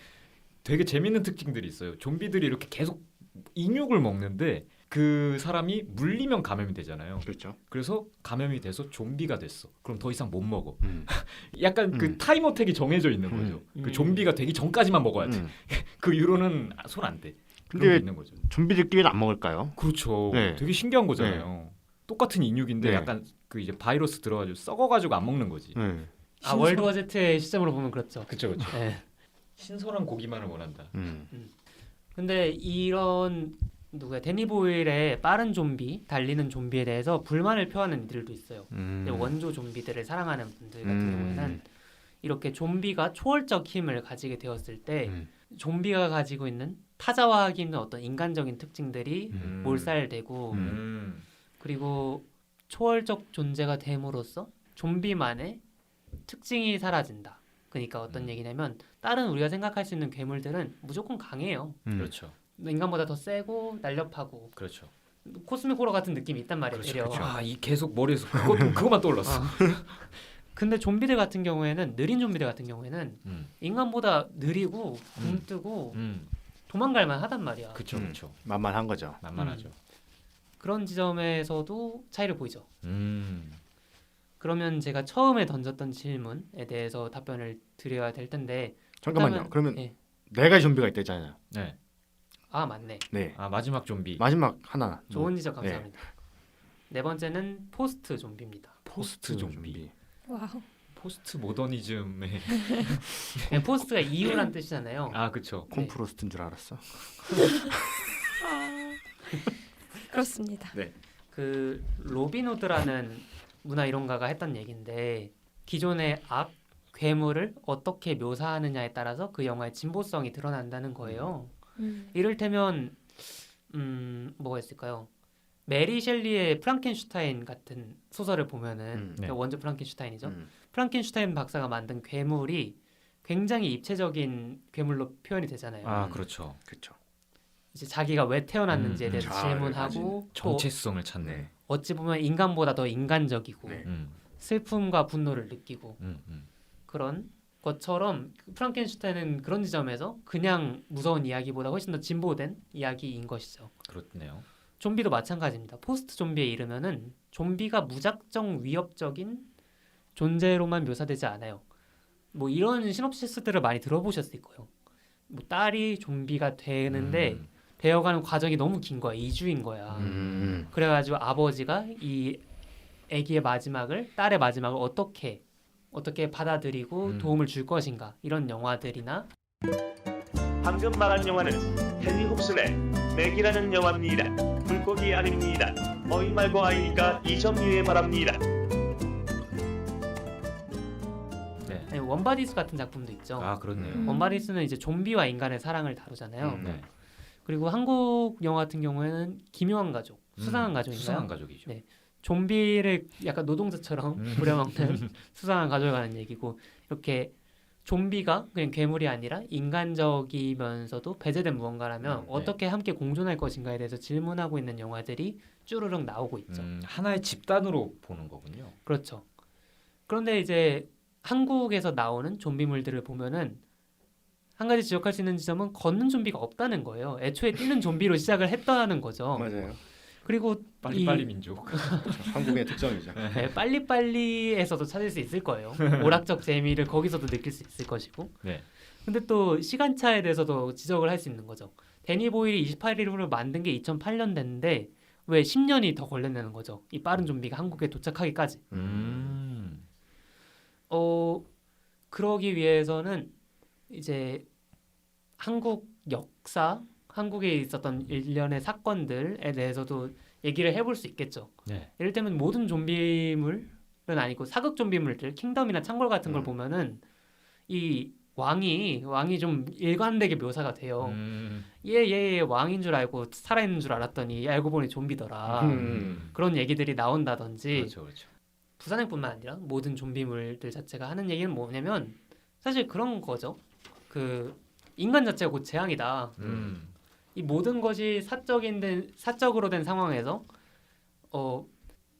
되게 재밌는 특징들이 있어요. 좀비들이 이렇게 계속 인육을 먹는데 그 사람이 물리면 감염이 되잖아요. 그렇죠. 그래서 감염이 돼서 좀비가 됐어. 그럼 더 이상 못 먹어. 약간 그 음. 타임어택이 정해져 있는 거죠. 그 좀비가 되기 전까지만 먹어야 돼. 그 이후로는 손 안 대. 그런 근데 게 있는 거죠. 좀비들끼리는 안 먹을까요? 그렇죠. 네. 되게 신기한 거잖아요. 똑같은 인육인데 네. 약간 그 이제 바이러스 들어가지고 썩어가지고 안 먹는 거지. 네. 월드 워 Z의 시점으로 보면 그렇죠. 그렇죠. 네. 신선한 고기만을 원한다. 근데 이런 데니 보일의 빠른 좀비, 달리는 좀비에 대해서 불만을 표하는 이들도 있어요. 근데 원조 좀비들을 사랑하는 분들 같은 경우에는 이렇게 좀비가 초월적 힘을 가지게 되었을 때 좀비가 가지고 있는 타자화하기 힘든 어떤 인간적인 특징들이 몰살되고 그리고 초월적 존재가 됨으로써 좀비만의 특징이 사라진다. 그러니까 어떤 얘기냐면 다른 우리가 생각할 수 있는 괴물들은 무조건 강해요. 그렇죠. 인간보다 더 세고 날렵하고 그렇죠. 코스믹 호러 같은 느낌이 있단 말이에요. 그렇죠. 되려. 아, 이 계속 머리에서 그것만 떠올랐어. 근데 좀비들 같은 경우에는 느린 좀비들 같은 경우에는 인간보다 느리고 굼뜨고 도망갈만 하단 말이야. 그렇죠. 만만한 거죠. 만만하죠. 그런 지점에서도 차이를 보이죠. 음. 그러면 제가 처음에 던졌던 질문에 대해서 답변을 드려야 될 텐데 잠깐만요. 일단은- 그러면 예. 네 가지 좀비가 있다잖아요. 네. 아 맞네. 네. 아 마지막 좀비. 마지막 하나. 좋은 지적 감사합니다. 네 번째는 포스트 좀비입니다. 포스트 좀비. 와우. 포스트 모더니즘의 그냥 포스트가 이후란 뜻이잖아요. 아 그렇죠. 콤프로스트인 줄 알았어. 그렇습니다. 그 로빈 후드라는 문화 이론가가 했던 얘기인데 기존의 악 괴물을 어떻게 묘사하느냐에 따라서 그 영화의 진보성이 드러난다는 거예요. 이를테면 뭐가 있을까요? 메리 셸리의 프랑켄슈타인 같은 소설을 보면은 네. 원조 프랑켄슈타인이죠. 프랑켄슈타인 박사가 만든 괴물이 굉장히 입체적인 괴물로 표현이 되잖아요. 아 그렇죠. 그렇죠. 이제 자기가 왜 태어났는지에 대해서 잘 질문하고 또 정체성을 찾네. 어찌 보면 인간보다 더 인간적이고 네. 슬픔과 분노를 느끼고 음. 그런 것처럼 프랑켄슈타인은 그런 지점에서 그냥 무서운 이야기보다 훨씬 더 진보된 이야기인 것이죠. 그렇네요. 좀비도 마찬가지입니다. 포스트 좀비에 이르면은 좀비가 무작정 위협적인 존재로만 묘사되지 않아요. 뭐 이런 시놉시스들을 많이 들어보셨을 거예요. 뭐 딸이 좀비가 되는데 되어가는 과정이 너무 긴 거야. 2주인 거야. 그래가지고 아버지가 이 아기의 마지막을 딸의 마지막을 어떻게 받아들이고 도움을 줄 것인가 이런 영화들이나 방금 말한 영화는 헨리 홉슨의 맥이라는 영화입니다. 물고기 아닙니다. 어이 말고 아이니까 이점유에 바랍니다. 네. 아니, 원바디스 같은 작품도 있죠. 아 그렇네요. 원바디스는 이제 좀비와 인간의 사랑을 다루잖아요. 네. 그리고 한국 영화 같은 경우에는 기묘한 가족, 수상한 가족인가요? 수상한 가족이죠. 네. 좀비를 약간 노동자처럼 부려먹는 수상한 가족에 관한 얘기고 이렇게 좀비가 그냥 괴물이 아니라 인간적이면서도 배제된 무언가라면 네. 어떻게 함께 공존할 것인가에 대해서 질문하고 있는 영화들이 쭈르륵 나오고 있죠. 하나의 집단으로 보는 거군요. 그렇죠. 그런데 이제 한국에서 나오는 좀비물들을 보면은 한 가지 지적할 수 있는 지점은 걷는 좀비가 없다는 거예요. 애초에 뛰는 좀비로 시작을 했다는 거죠. 맞아요. 그리고 빨리빨리 민족. 한국의 특성이죠. 네, 빨리빨리에서도 찾을 수 있을 거예요. 오락적 재미를 거기서도 느낄 수 있을 것이고. 네. 근데 또 시간차에 대해서도 지적을 할 수 있는 거죠. 데니 보일이 28일을 만든 게 2008년 됐는데 왜 10년이 더 걸렸냐는 거죠. 이 빠른 좀비가 한국에 도착하기까지. 그러기 위해서는 이제 한국 역사, 한국에 있었던 일련의 사건들에 대해서도 얘기를 해볼 수 있겠죠. 네. 예를 들면 모든 좀비물은 아니고 사극 좀비물들, 킹덤이나 창궐 같은 걸 보면은 이 왕이 좀 일관되게 묘사가 돼요. 얘 왕인 줄 알고 살아있는 줄 알았더니 알고 보니 좀비더라. 그런 얘기들이 나온다든지. 그렇죠, 그렇죠. 부산행뿐만 아니라 모든 좀비물들 자체가 하는 얘기는 뭐냐면 사실 그런 거죠. 그 인간 자체가 곧 재앙이다. 이 모든 것이 사적으로 된 상황에서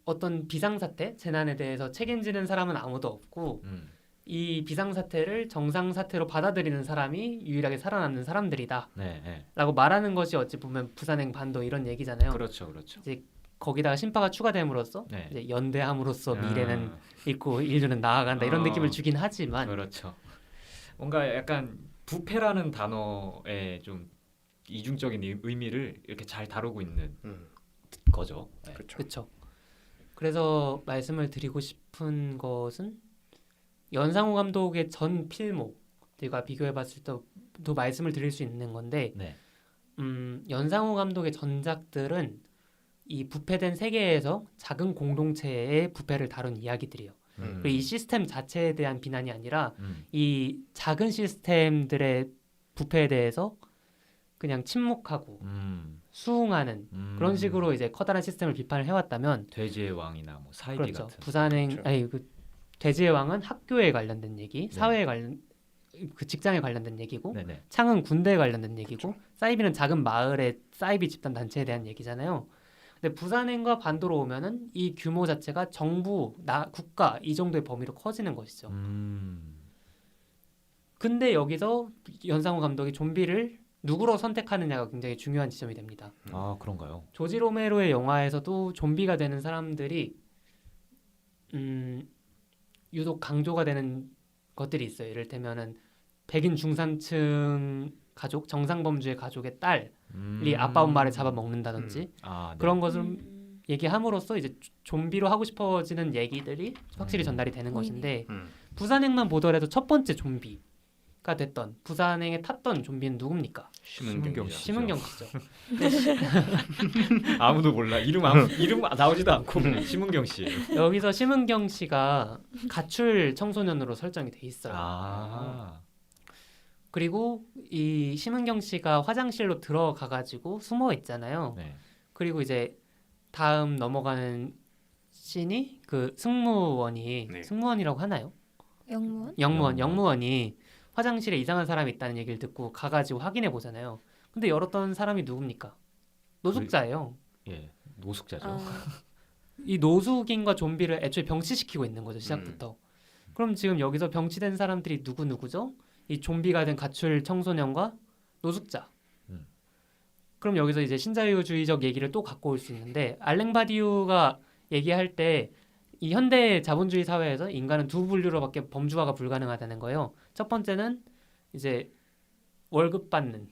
어떤 비상사태, 재난에 대해서 책임지는 사람은 아무도 없고 이 비상사태를 정상사태로 받아들이는 사람이 유일하게 살아남는 사람들이다. 네, 네. 라고 말하는 것이 어찌 보면 부산행 반도 이런 얘기잖아요. 그렇죠, 그렇죠. 이제 거기다가 신파가 추가됨으로써 네. 이제 연대함으로써 미래는 있고 인류는 나아간다 이런 느낌을 주긴 하지만 그렇죠. 뭔가 약간 부패라는 단어의 좀 이중적인 의미를 이렇게 잘 다루고 있는 거죠. 네. 그렇죠. 그렇죠. 그래서 말씀을 드리고 싶은 것은 연상호 감독의 전 필모들과 비교해봤을 때도 말씀을 드릴 수 있는 건데 네. 연상호 감독의 전작들은 이 부패된 세계에서 작은 공동체의 부패를 다룬 이야기들이에요. 그리고 이 시스템 자체에 대한 비난이 아니라 이 작은 시스템들의 부패에 대해서 그냥 침묵하고 수긍하는 그런 식으로 이제 커다란 시스템을 비판을 해왔다면 돼지의 왕이나 뭐 사이비 그렇죠. 같은. 부산행 그렇죠. 아니 그 돼지의 왕은 학교에 관련된 얘기, 네. 사회에 관련 그 직장에 관련된 얘기고 네네. 창은 군대에 관련된 얘기고 그렇죠. 사이비는 작은 마을의 사이비 집단 단체에 대한 얘기잖아요. 근데 부산행과 반도로 오면은 이 규모 자체가 정부, 국가 이 정도의 범위로 커지는 것이죠. 근데 여기서 연상호 감독이 좀비를 누구로 선택하느냐가 굉장히 중요한 지점이 됩니다. 아 그런가요? 조지 로메로의 영화에서도 좀비가 되는 사람들이 유독 강조가 되는 것들이 있어요. 이를테면은 백인 중산층 가족, 정상범주의 가족의 딸이 아빠 엄마를 잡아먹는다든지 아, 네. 그런 것을 얘기함으로써 이제 좀비로 하고 싶어지는 얘기들이 확실히 전달이 되는 보이네요. 것인데 부산행만 보더라도 첫 번째 좀비가 됐던 부산행에 탔던 좀비는 누굽니까? 심은경 씨. 심은경 씨죠. 아무도 몰라. 이름 나오지도 않고 심은경 씨. 여기서 심은경 씨가 가출 청소년으로 설정이 돼 있어요. 아. 그리고 이 심은경 씨가 화장실로 들어가가지고 숨어 있잖아요. 네. 그리고 이제 다음 넘어가는 씬이 그 승무원이 네. 승무원이라고 하나요? 영무원? 영무원이 화장실에 이상한 사람이 있다는 얘기를 듣고 가가지고 확인해 보잖아요. 근데 열었던 사람이 누굽니까? 노숙자예요. 예. 노숙자죠. 아, 이 노숙인과 좀비를 애초에 병치시키고 있는 거죠 시작부터. 그럼 지금 여기서 병치된 사람들이 누구죠? 이 좀비가 된 가출 청소년과 노숙자. 그럼 여기서 이제 신자유주의적 얘기를 또 갖고 올 수 있는데 알랭 바디우가 얘기할 때 이 현대 자본주의 사회에서 인간은 두 분류로밖에 범주화가 불가능하다는 거예요. 첫 번째는 이제 월급 받는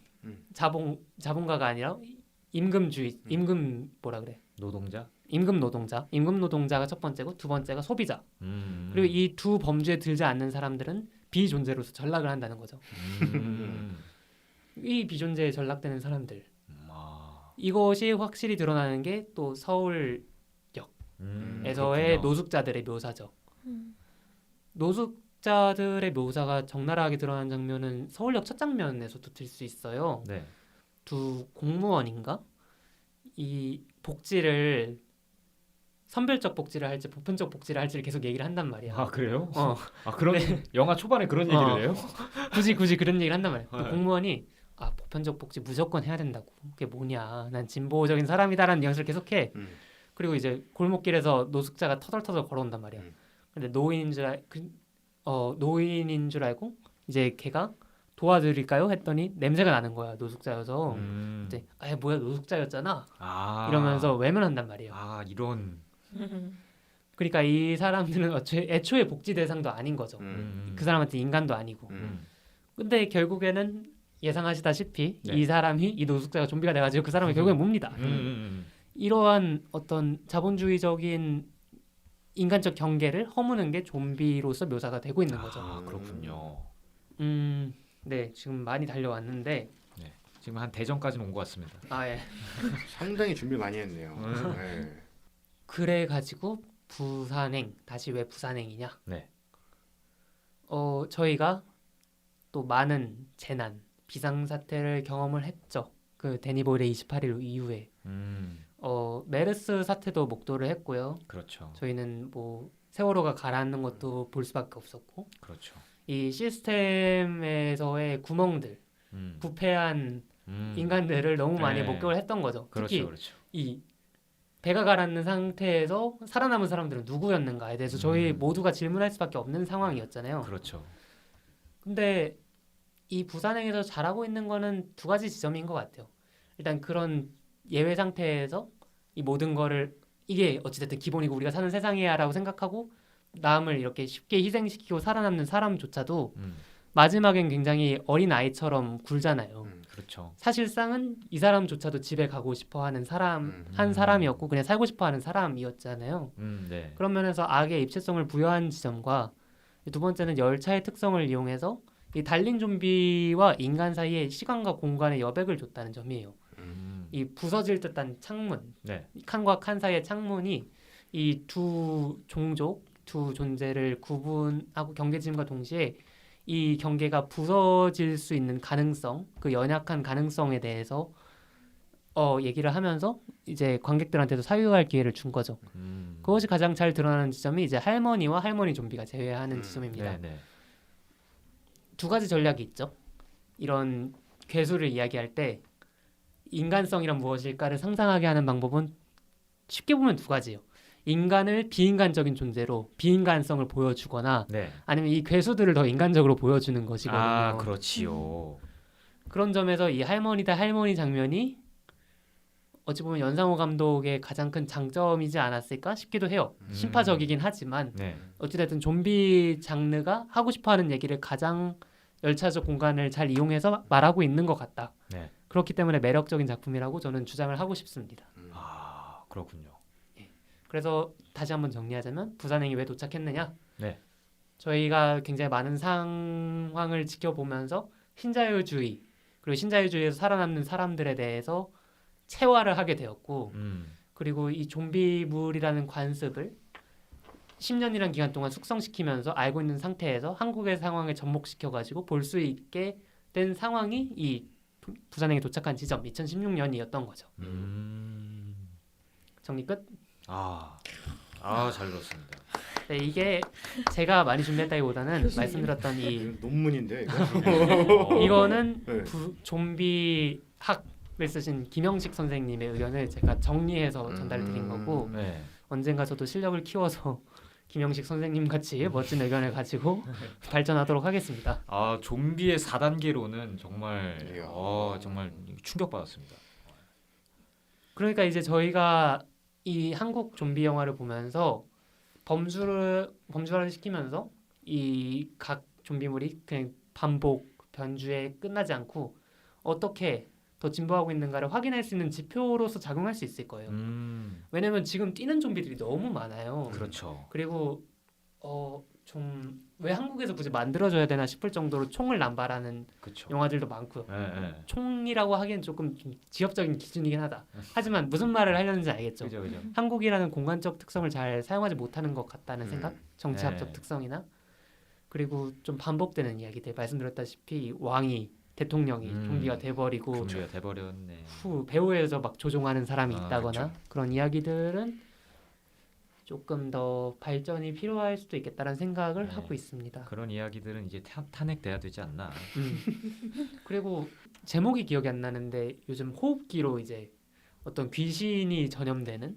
자본가가 아니라 임금주의, 임금 뭐라 그래? 노동자. 임금 노동자가 첫 번째고 두 번째가 소비자. 그리고 이 두 범주에 들지 않는 사람들은 비존재로서 전락을 한다는 거죠. 이 비존재에 전락되는 사람들. 아. 이것이 확실히 드러나는 게 또 서울에서의 그렇군요. 노숙자들의 묘사죠. 음. 노숙자들의 묘사가 적나라하게 드러나는 장면은 서울역 첫 장면에서도 들 수 있어요. 네. 두 공무원인가? 이 복지를 선별적 복지를 할지 보편적 복지를 할지를 계속 얘기를 한단 말이야. 아 그래요? 어. 아 그런 영화 초반에 그런 얘기를 어. 해요? 굳이 그런 얘기를 한단 말이야. 그 네. 공무원이 보편적 복지 무조건 해야 된다고. 그게 뭐냐? 난 진보적인 사람이다라는 뉘앙스를 계속해. 그리고 이제 골목길에서 노숙자가 터덜터덜 걸어온단 말이야. 근데 노인인 줄 알고 이제 걔가 도와드릴까요? 했더니 냄새가 나는 거야. 노숙자여서. 이제 뭐야 노숙자였잖아. 아. 이러면서 외면한단 말이에요. 아 이런. 그러니까 이 사람들은 애초에 복지 대상도 아닌 거죠. 그 사람한테 인간도 아니고. 근데 결국에는 예상하시다시피 네. 이 사람이 이 노숙자가 좀비가 돼가지고 그 사람을 결국엔 뭡니다. 이러한 어떤 자본주의적인 인간적 경계를 허무는 게 좀비로서 묘사가 되고 있는 거죠. 아 그렇군요. 네, 지금 많이 달려왔는데 지금 한 대전까지는 온 것 같습니다. 예. 상당히 준비 많이 했네요. 네. 그래 가지고 부산행 다시 왜 부산행이냐? 네. 저희가 또 많은 재난 비상사태를 경험을 했죠. 그 데니보일의 28일 이후에 메르스 사태도 목도를 했고요. 그렇죠. 저희는 뭐 세월호가 가라앉는 것도 볼 수밖에 없었고 그렇죠. 이 시스템에서의 구멍들, 부패한 인간들을 너무 많이 네. 목격을 했던 거죠. 특히 그렇죠. 이 배가 가라앉는 상태에서 살아남은 사람들은 누구였는가에 대해서 저희 모두가 질문할 수밖에 없는 상황이었잖아요. 그렇죠. 근데 이 부산행에서 잘하고 있는 거는 두 가지 지점인 것 같아요. 일단 그런 예외 상태에서 이 모든 거를 이게 어찌됐든 기본이고 우리가 사는 세상이야라고 생각하고 남을 이렇게 쉽게 희생시키고 살아남는 사람조차도 마지막엔 굉장히 어린 아이처럼 굴잖아요. 그렇죠. 사실상은 이 사람조차도 집에 가고 싶어하는 사람 한 사람이었고 그냥 살고 싶어하는 사람이었잖아요. 네. 그런 면에서 악의 입체성을 부여한 지점과 두 번째는 열차의 특성을 이용해서 이 달린 좀비와 인간 사이에 시간과 공간의 여백을 줬다는 점이에요. 이 부서질 듯한 창문, 네. 칸과 칸 사이의 창문이 이 두 종족, 두 존재를 구분하고 경계짐과 동시에 이 경계가 부서질 수 있는 가능성, 그 연약한 가능성에 대해서 얘기를 하면서 이제 관객들한테도 사유할 기회를 준 거죠. 그것이 가장 잘 드러나는 지점이 이제 할머니와 할머니 좀비가 제외하는 지점입니다. 네. 두 가지 전략이 있죠. 이런 괴수를 이야기할 때 인간성이란 무엇일까를 상상하게 하는 방법은 쉽게 보면 두 가지예요. 인간을 비인간적인 존재로 비인간성을 보여주거나 네. 아니면 이 괴수들을 더 인간적으로 보여주는 것이거든요. 아 그렇지요. 그런 점에서 이 할머니 대 할머니 장면이 어찌 보면 연상호 감독의 가장 큰 장점이지 않았을까 싶기도 해요. 심파적이긴 하지만 네. 어찌됐든 좀비 장르가 하고 싶어하는 얘기를 가장 열차적 공간을 잘 이용해서 말하고 있는 것 같다. 네. 그렇기 때문에 매력적인 작품이라고 저는 주장을 하고 싶습니다. 아 그렇군요. 그래서 다시 한번 정리하자면 부산행이 왜 도착했느냐? 네. 저희가 굉장히 많은 상황을 지켜보면서 신자유주의 그리고 신자유주의에서 살아남는 사람들에 대해서 체화를 하게 되었고 그리고 이 좀비물이라는 관습을 10년이라는 기간 동안 숙성시키면서 알고 있는 상태에서 한국의 상황에 접목시켜가지고 볼 수 있게 된 상황이 이 부산행에 도착한 지점 2016년이었던 거죠. 정리 끝? 잘 들었습니다. 네, 이게 제가 많이 준비했다기보다는 말씀드렸던 이 논문인데 이거. 이거는 네. 좀비 학을 쓰신 김영식 선생님의 의견을 제가 정리해서 전달드린 거고 네. 언젠가 저도 실력을 키워서 김영식 선생님 같이 멋진 의견을 가지고 발전하도록 하겠습니다. 아 좀비의 4단계로는 정말 이야. 정말 충격받았습니다. 그러니까 이제 저희가 이 한국 좀비 영화를 보면서 범주화를 시키면서 이 각 좀비물이 그냥 반복 변주에 끝나지 않고 어떻게 더 진보하고 있는가를 확인할 수 있는 지표로서 작용할 수 있을 거예요. 왜냐면 지금 뛰는 좀비들이 너무 많아요. 그렇죠. 그리고 좀 왜 한국에서 굳이 만들어줘야 되나 싶을 정도로 총을 남발하는 그렇죠. 영화들도 많고요. 예. 총이라고 하기엔 조금 좀 지역적인 기준이긴 하다. 하지만 무슨 말을 하려는지 알겠죠. 그죠. 한국이라는 공간적 특성을 잘 사용하지 못하는 것 같다는 생각, 정치학적 네. 특성이나 그리고 좀 반복되는 이야기들 말씀드렸다시피 왕이 대통령이 좀비가 돼버리고 좀비가 돼버렸네. 후 배후에서 막 조종하는 사람이 아, 있다거나 그쵸. 그런 이야기들은 조금 더 발전이 필요할 수도 있겠다는 생각을 네. 하고 있습니다. 그런 이야기들은 이제 탄핵돼야 되지 않나. 그리고 제목이 기억이 안 나는데 요즘 호흡기로 이제 어떤 귀신이 전염되는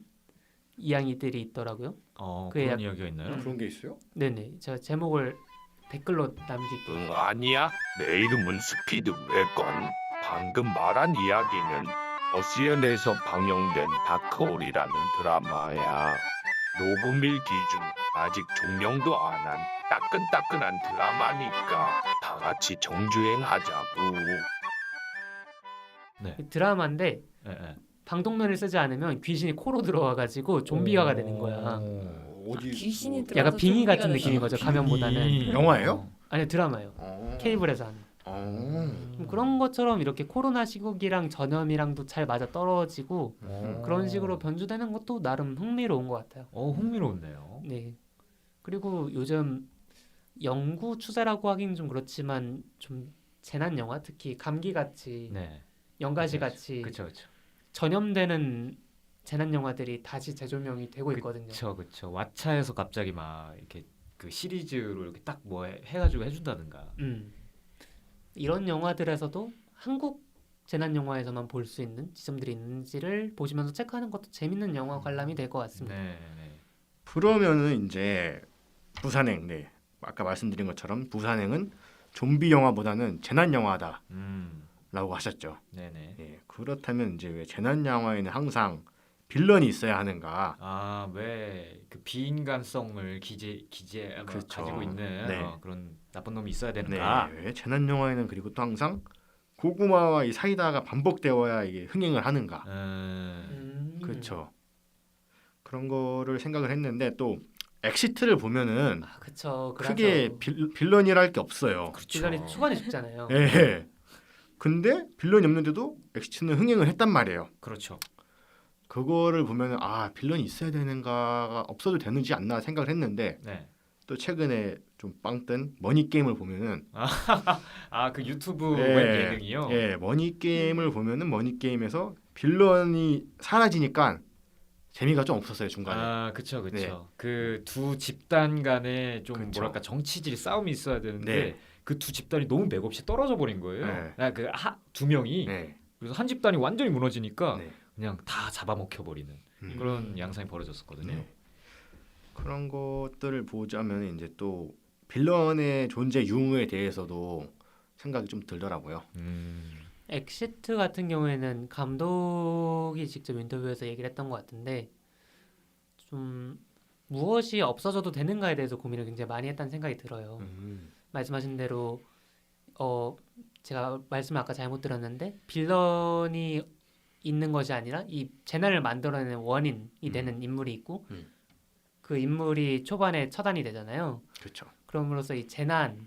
이야기들이 있더라고요. 그런 그게 이야기가 있나요? 그런 게 있어요? 네네, 제가 제목을 댓글로 남길게요. 응 아니야. 내 이름은 스피드 웨건. 방금 말한 이야기는 OCN에서 방영된 다크홀이라는 드라마야. 녹음일 기준 아직 종영도 안 한 따끈따끈한 드라마니까 다 같이 정주행하자고. 이 드라마인데 예. 방독면을 쓰지 않으면 귀신이 코로 들어와가지고 좀비화가 되는 거야. 어디 귀신이 뭐- 들어와서 약간 빙의 같은 좀비가 느낌인 거죠. 감염보다는. 영화예요? 아니 드라마요. 케이블에서 하는. 그런 것처럼 이렇게 코로나 시국이랑 전염이랑도 잘 맞아 떨어지고 그런 식으로 변주되는 것도 나름 흥미로운 것 같아요. 흥미로운데요. 네. 그리고 요즘 연구 추세라고 하긴 좀 그렇지만 좀 재난 영화, 특히 감기 같이 네. 연가시 같이 그렇죠. 전염되는 재난 영화들이 다시 재조명이 되고 있거든요. 그렇죠. 왓챠에서 갑자기 막 이렇게 그 시리즈로 이렇게 딱 뭐 해가지고 해준다든가. 이런 영화들에서도 한국 재난 영화에서만 볼 수 있는 지점들이 있는지를 보시면서 체크하는 것도 재밌는 영화 관람이 될 것 같습니다. 네. 그러면은 이제 부산행, 네 아까 말씀드린 것처럼 부산행은 좀비 영화보다는 재난 영화다라고 하셨죠. 네네. 예, 그렇다면 이제 왜 재난 영화에는 항상 빌런이 있어야 하는가? 왜 그 비인간성을 그렇죠. 가지고 있는 네. 그런 나쁜 놈이 있어야 네, 되는가? 왜 재난 영화에는 그리고 또 항상 고구마와 이 사이다가 반복되어야 이게 흥행을 하는가? 그렇죠. 그런 거를 생각을 했는데 또 엑시트를 보면은 아, 그쵸. 크게 빌런이랄 게 없어요. 빌런이 초반에 죽잖아요. 예. 근데 빌런이 없는데도 엑시트는 흥행을 했단 말이에요. 그렇죠. 그거를 보면은 빌런이 있어야 되는가가 없어도 되는지 않나 생각을 했는데 네. 또 최근에 좀 빵 뜬 머니 게임을 보면은 그 유튜브 예, 웹 예능이요. 예, 머니 게임을 보면은 머니 게임에서 빌런이 사라지니까 재미가 좀 없었어요 중간에. 그렇죠. 네. 그 두 집단 간에 좀 그쵸. 뭐랄까 정치질 싸움이 있어야 되는데 네. 그 두 집단이 너무 맥없이 떨어져 버린 거예요. 네. 두 명이 네. 그래서 한 집단이 완전히 무너지니까 네. 그냥 다 잡아먹혀 버리는 그런 양상이 벌어졌었거든요. 네. 그런 것들을 보자면 이제 또 빌런의 존재 유무에 대해서도 생각이 좀 들더라고요. 엑시트 같은 경우에는 감독이 직접 인터뷰에서 얘기를 했던 것 같은데 좀 무엇이 없어져도 되는가에 대해서 고민을 굉장히 많이 했다는 생각이 들어요. 말씀하신 대로 제가 말씀을 아까 잘못 들었는데 빌런이 있는 것이 아니라 이 재난을 만들어내는 원인이 되는 인물이 있고 그 인물이 초반에 처단이 되잖아요. 그렇죠. 그럼으로써 이 재난이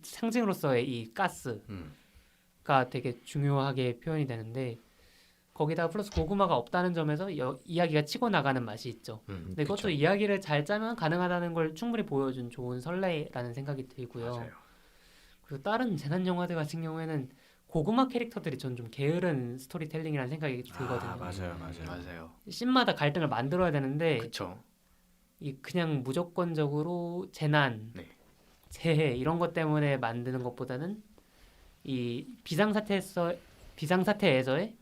상징으로서의 이 가스가 되게 중요하게 표현이 되는데 거기다가 플러스 고구마가 없다는 점에서 이야기가 치고 나가는 맛이 있죠. 근데 그것도 이야기를 잘 짜면 가능하다는 걸 충분히 보여준 좋은 설레라는 생각이 들고요. 맞아요. 그리고 다른 재난 영화들 같은 경우에는 고구마 캐릭터들이 전 좀 게으른 스토리텔링이라는 생각이 들거든요. 맞아요. 씬마다 갈등을 만들어야 되는데 그렇죠. 이 그냥 무조건적으로 재난, 네. 재해 이런 것 때문에 만드는 것보다는 이 비상사태에서의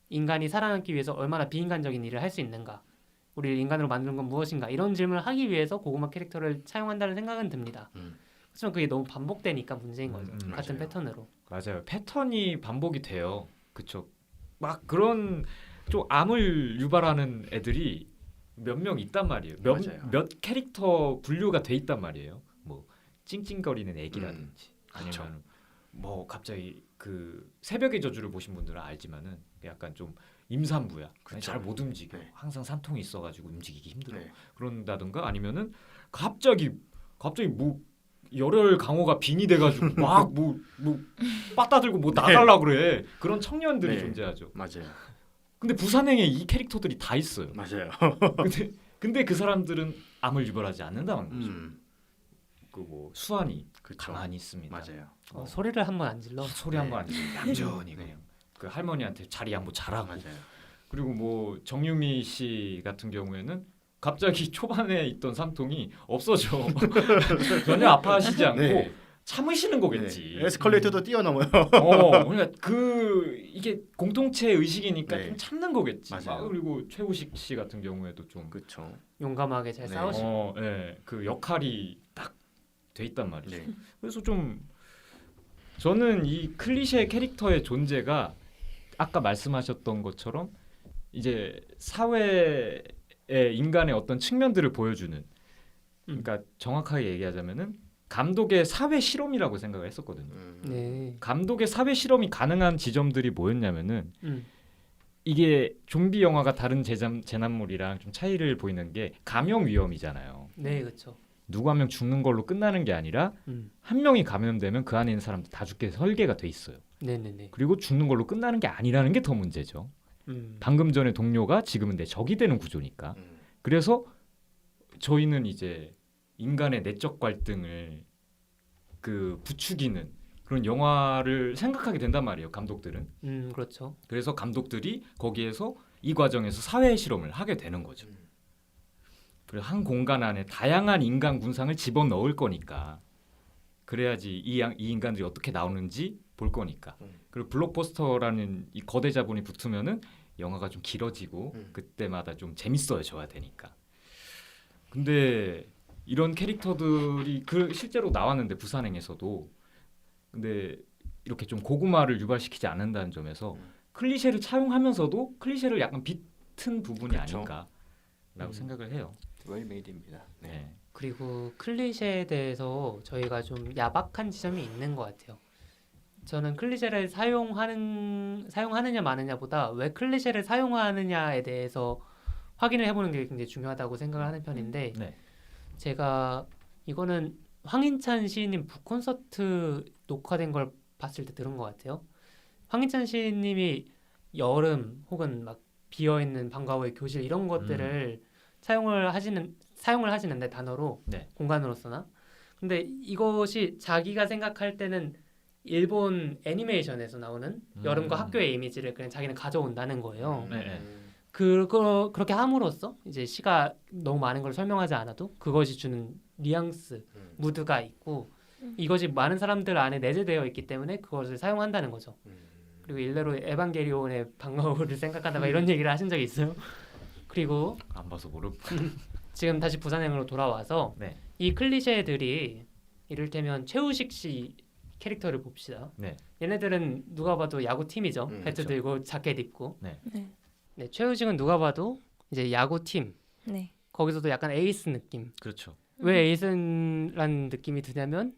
인간이 살아남기 위해서 얼마나 비인간적인 일을 할 수 있는가, 우리를 인간으로 만드는 건 무엇인가 이런 질문을 하기 위해서 고구마 캐릭터를 차용한다는 생각은 듭니다. 하지만 그게 너무 반복되니까 문제인 거죠. 같은 맞아요. 패턴으로. 맞아요. 패턴이 반복이 돼요. 그쵸. 막 그런 좀 암을 유발하는 애들이 몇 명 있단 말이에요. 맞아요. 몇 캐릭터 분류가 돼 있단 말이에요. 뭐 찡찡거리는 애기라든지 그쵸. 아니면 뭐 갑자기 그 새벽의 저주를 보신 분들은 알지만은 약간 좀 임산부야. 그쵸. 잘 못 움직여. 네. 항상 산통이 있어가지고 움직이기 힘들어. 네. 그런다든가 아니면은 갑자기 뭐 열혈 강호가 빙이 돼가지고 막 뭐 빠따 들고 뭐 나가려 그래. 그런 청년들이 네. 존재하죠. 맞아요. 근데 부산행에 이 캐릭터들이 다 있어요. 맞아요. 근데 그 사람들은 암을 유발하지 않는다는 거죠. 그 뭐 수완이 그쵸. 가만히 있습니다. 맞아요. 소리를 한 번 안 질러. 소리 네. 한 번 안 지르고 얌전히 네. 그냥 그 할머니한테 자리 양보 잘하고. 맞아요. 그리고 뭐 정유미 씨 같은 경우에는 갑자기 초반에 있던 산통이 없어져. 전혀 아파하시지 않고 네. 참으시는 거겠지. 네. 에스컬레이터도 뛰어넘어요. 그러니까 이게 공동체 의식이니까 네. 좀 참는 거겠지. 맞아요. 그리고 최우식 씨 같은 경우에도 좀 그렇죠. 용감하게 잘 네. 싸우시고. 그 역할이 딱 돼 있단 말이죠. 네. 그래서 좀 저는 이 클리셰 캐릭터의 존재가 아까 말씀하셨던 것처럼 이제 사회의 인간의 어떤 측면들을 보여주는, 그러니까 정확하게 얘기하자면은 감독의 사회 실험이라고 생각을 했었거든요. 네. 감독의 사회 실험이 가능한 지점들이 뭐였냐면은 이게 좀비 영화가 다른 재난물이랑 좀 차이를 보이는 게 감염 위험이잖아요. 네, 그렇죠. 누구 한 명 죽는 걸로 끝나는 게 아니라 한 명이 감염되면 그 안에 있는 사람들 다 죽게 설계가 돼 있어요. 네네네. 그리고 죽는 걸로 끝나는 게 아니라는 게 더 문제죠. 방금 전에 동료가 지금은 내 적이 되는 구조니까. 그래서 저희는 이제 인간의 내적 갈등을 그 부추기는 그런 영화를 생각하게 된단 말이에요. 감독들은. 그렇죠. 그래서 감독들이 거기에서 이 과정에서 사회 실험을 하게 되는 거죠. 그래서 한 공간 안에 다양한 인간 군상을 집어넣을 거니까 그래야지 이 인간들이 어떻게 나오는지 볼 거니까. 그리고 블록버스터라는 이 거대 자본이 붙으면은 영화가 좀 길어지고 그때마다 좀 재밌어져야 되니까. 근데 이런 캐릭터들이 실제로 나왔는데 부산행에서도 근데 이렇게 좀 고구마를 유발시키지 않는다는 점에서 클리셰를 차용하면서도 클리셰를 약간 비튼 부분이 그렇죠. 아닐까라고 생각을 해요. 웰메이드입니다. 네. 그리고 클리셰에 대해서 저희가 좀 야박한 지점이 있는 것 같아요. 저는 클리셰를 사용하느냐 마느냐보다 왜 클리셰를 사용하느냐에 대해서 확인을 해보는 게 굉장히 중요하다고 생각을 하는 편인데 네. 제가 이거는 황인찬 시인님 북콘서트 녹화된 걸 봤을 때 들은 것 같아요. 황인찬 시인님이 여름 혹은 막 비어있는 방과 후의 교실 이런 것들을 사용을 하시는데 단어로 네. 공간으로서나 근데 이것이 자기가 생각할 때는 일본 애니메이션에서 나오는 여름과 학교의 이미지를 그냥 자기는 가져온다는 거예요. 네. 그렇게 함으로써 이제 시가 너무 많은 걸 설명하지 않아도 그것이 주는 뉘앙스, 무드가 있고 이것이 많은 사람들 안에 내재되어 있기 때문에 그것을 사용한다는 거죠. 그리고 일례로 에반게리온의 방어를 생각한다 막 이런 얘기를 하신 적이 있어요. 그리고 안 봐서 모르. 지금 다시 부산행으로 돌아와서 네. 이 클리셰들이 이를테면 최우식 씨 캐릭터를 봅시다. 네. 얘네들은 누가 봐도 야구 팀이죠. 배트 그렇죠. 들고 자켓 입고. 네. 네, 최우식은 누가 봐도 이제 야구 팀. 네. 거기서도 약간 에이스 느낌. 그렇죠. 왜 에이스라는 느낌이 드냐면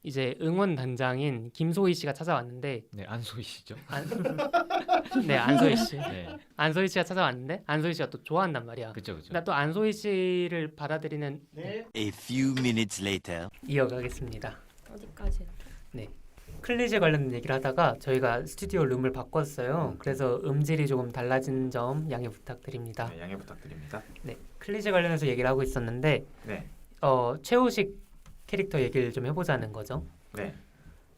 이제 응원 단장인 김소희 씨가 찾아왔는데 네, 안소희 씨죠. 네, 안소희 씨. 네. 안소희 씨가 찾아왔는데 안소희 씨가 또 좋아한단 말이야. 그렇죠. 그렇죠. 나 또 안소희 씨를 받아들이는 A few minutes later. 이어가겠습니다. 어디까지? 클리셰 관련 얘기를 하다가 저희가 스튜디오 룸을 바꿨어요. 그래서 음질이 조금 달라진 점 양해 부탁드립니다. 네, 양해 부탁드립니다. 네, 클리셰 관련해서 얘기를 하고 있었는데 네. 최우식 캐릭터 얘기를 좀 해보자는 거죠. 네.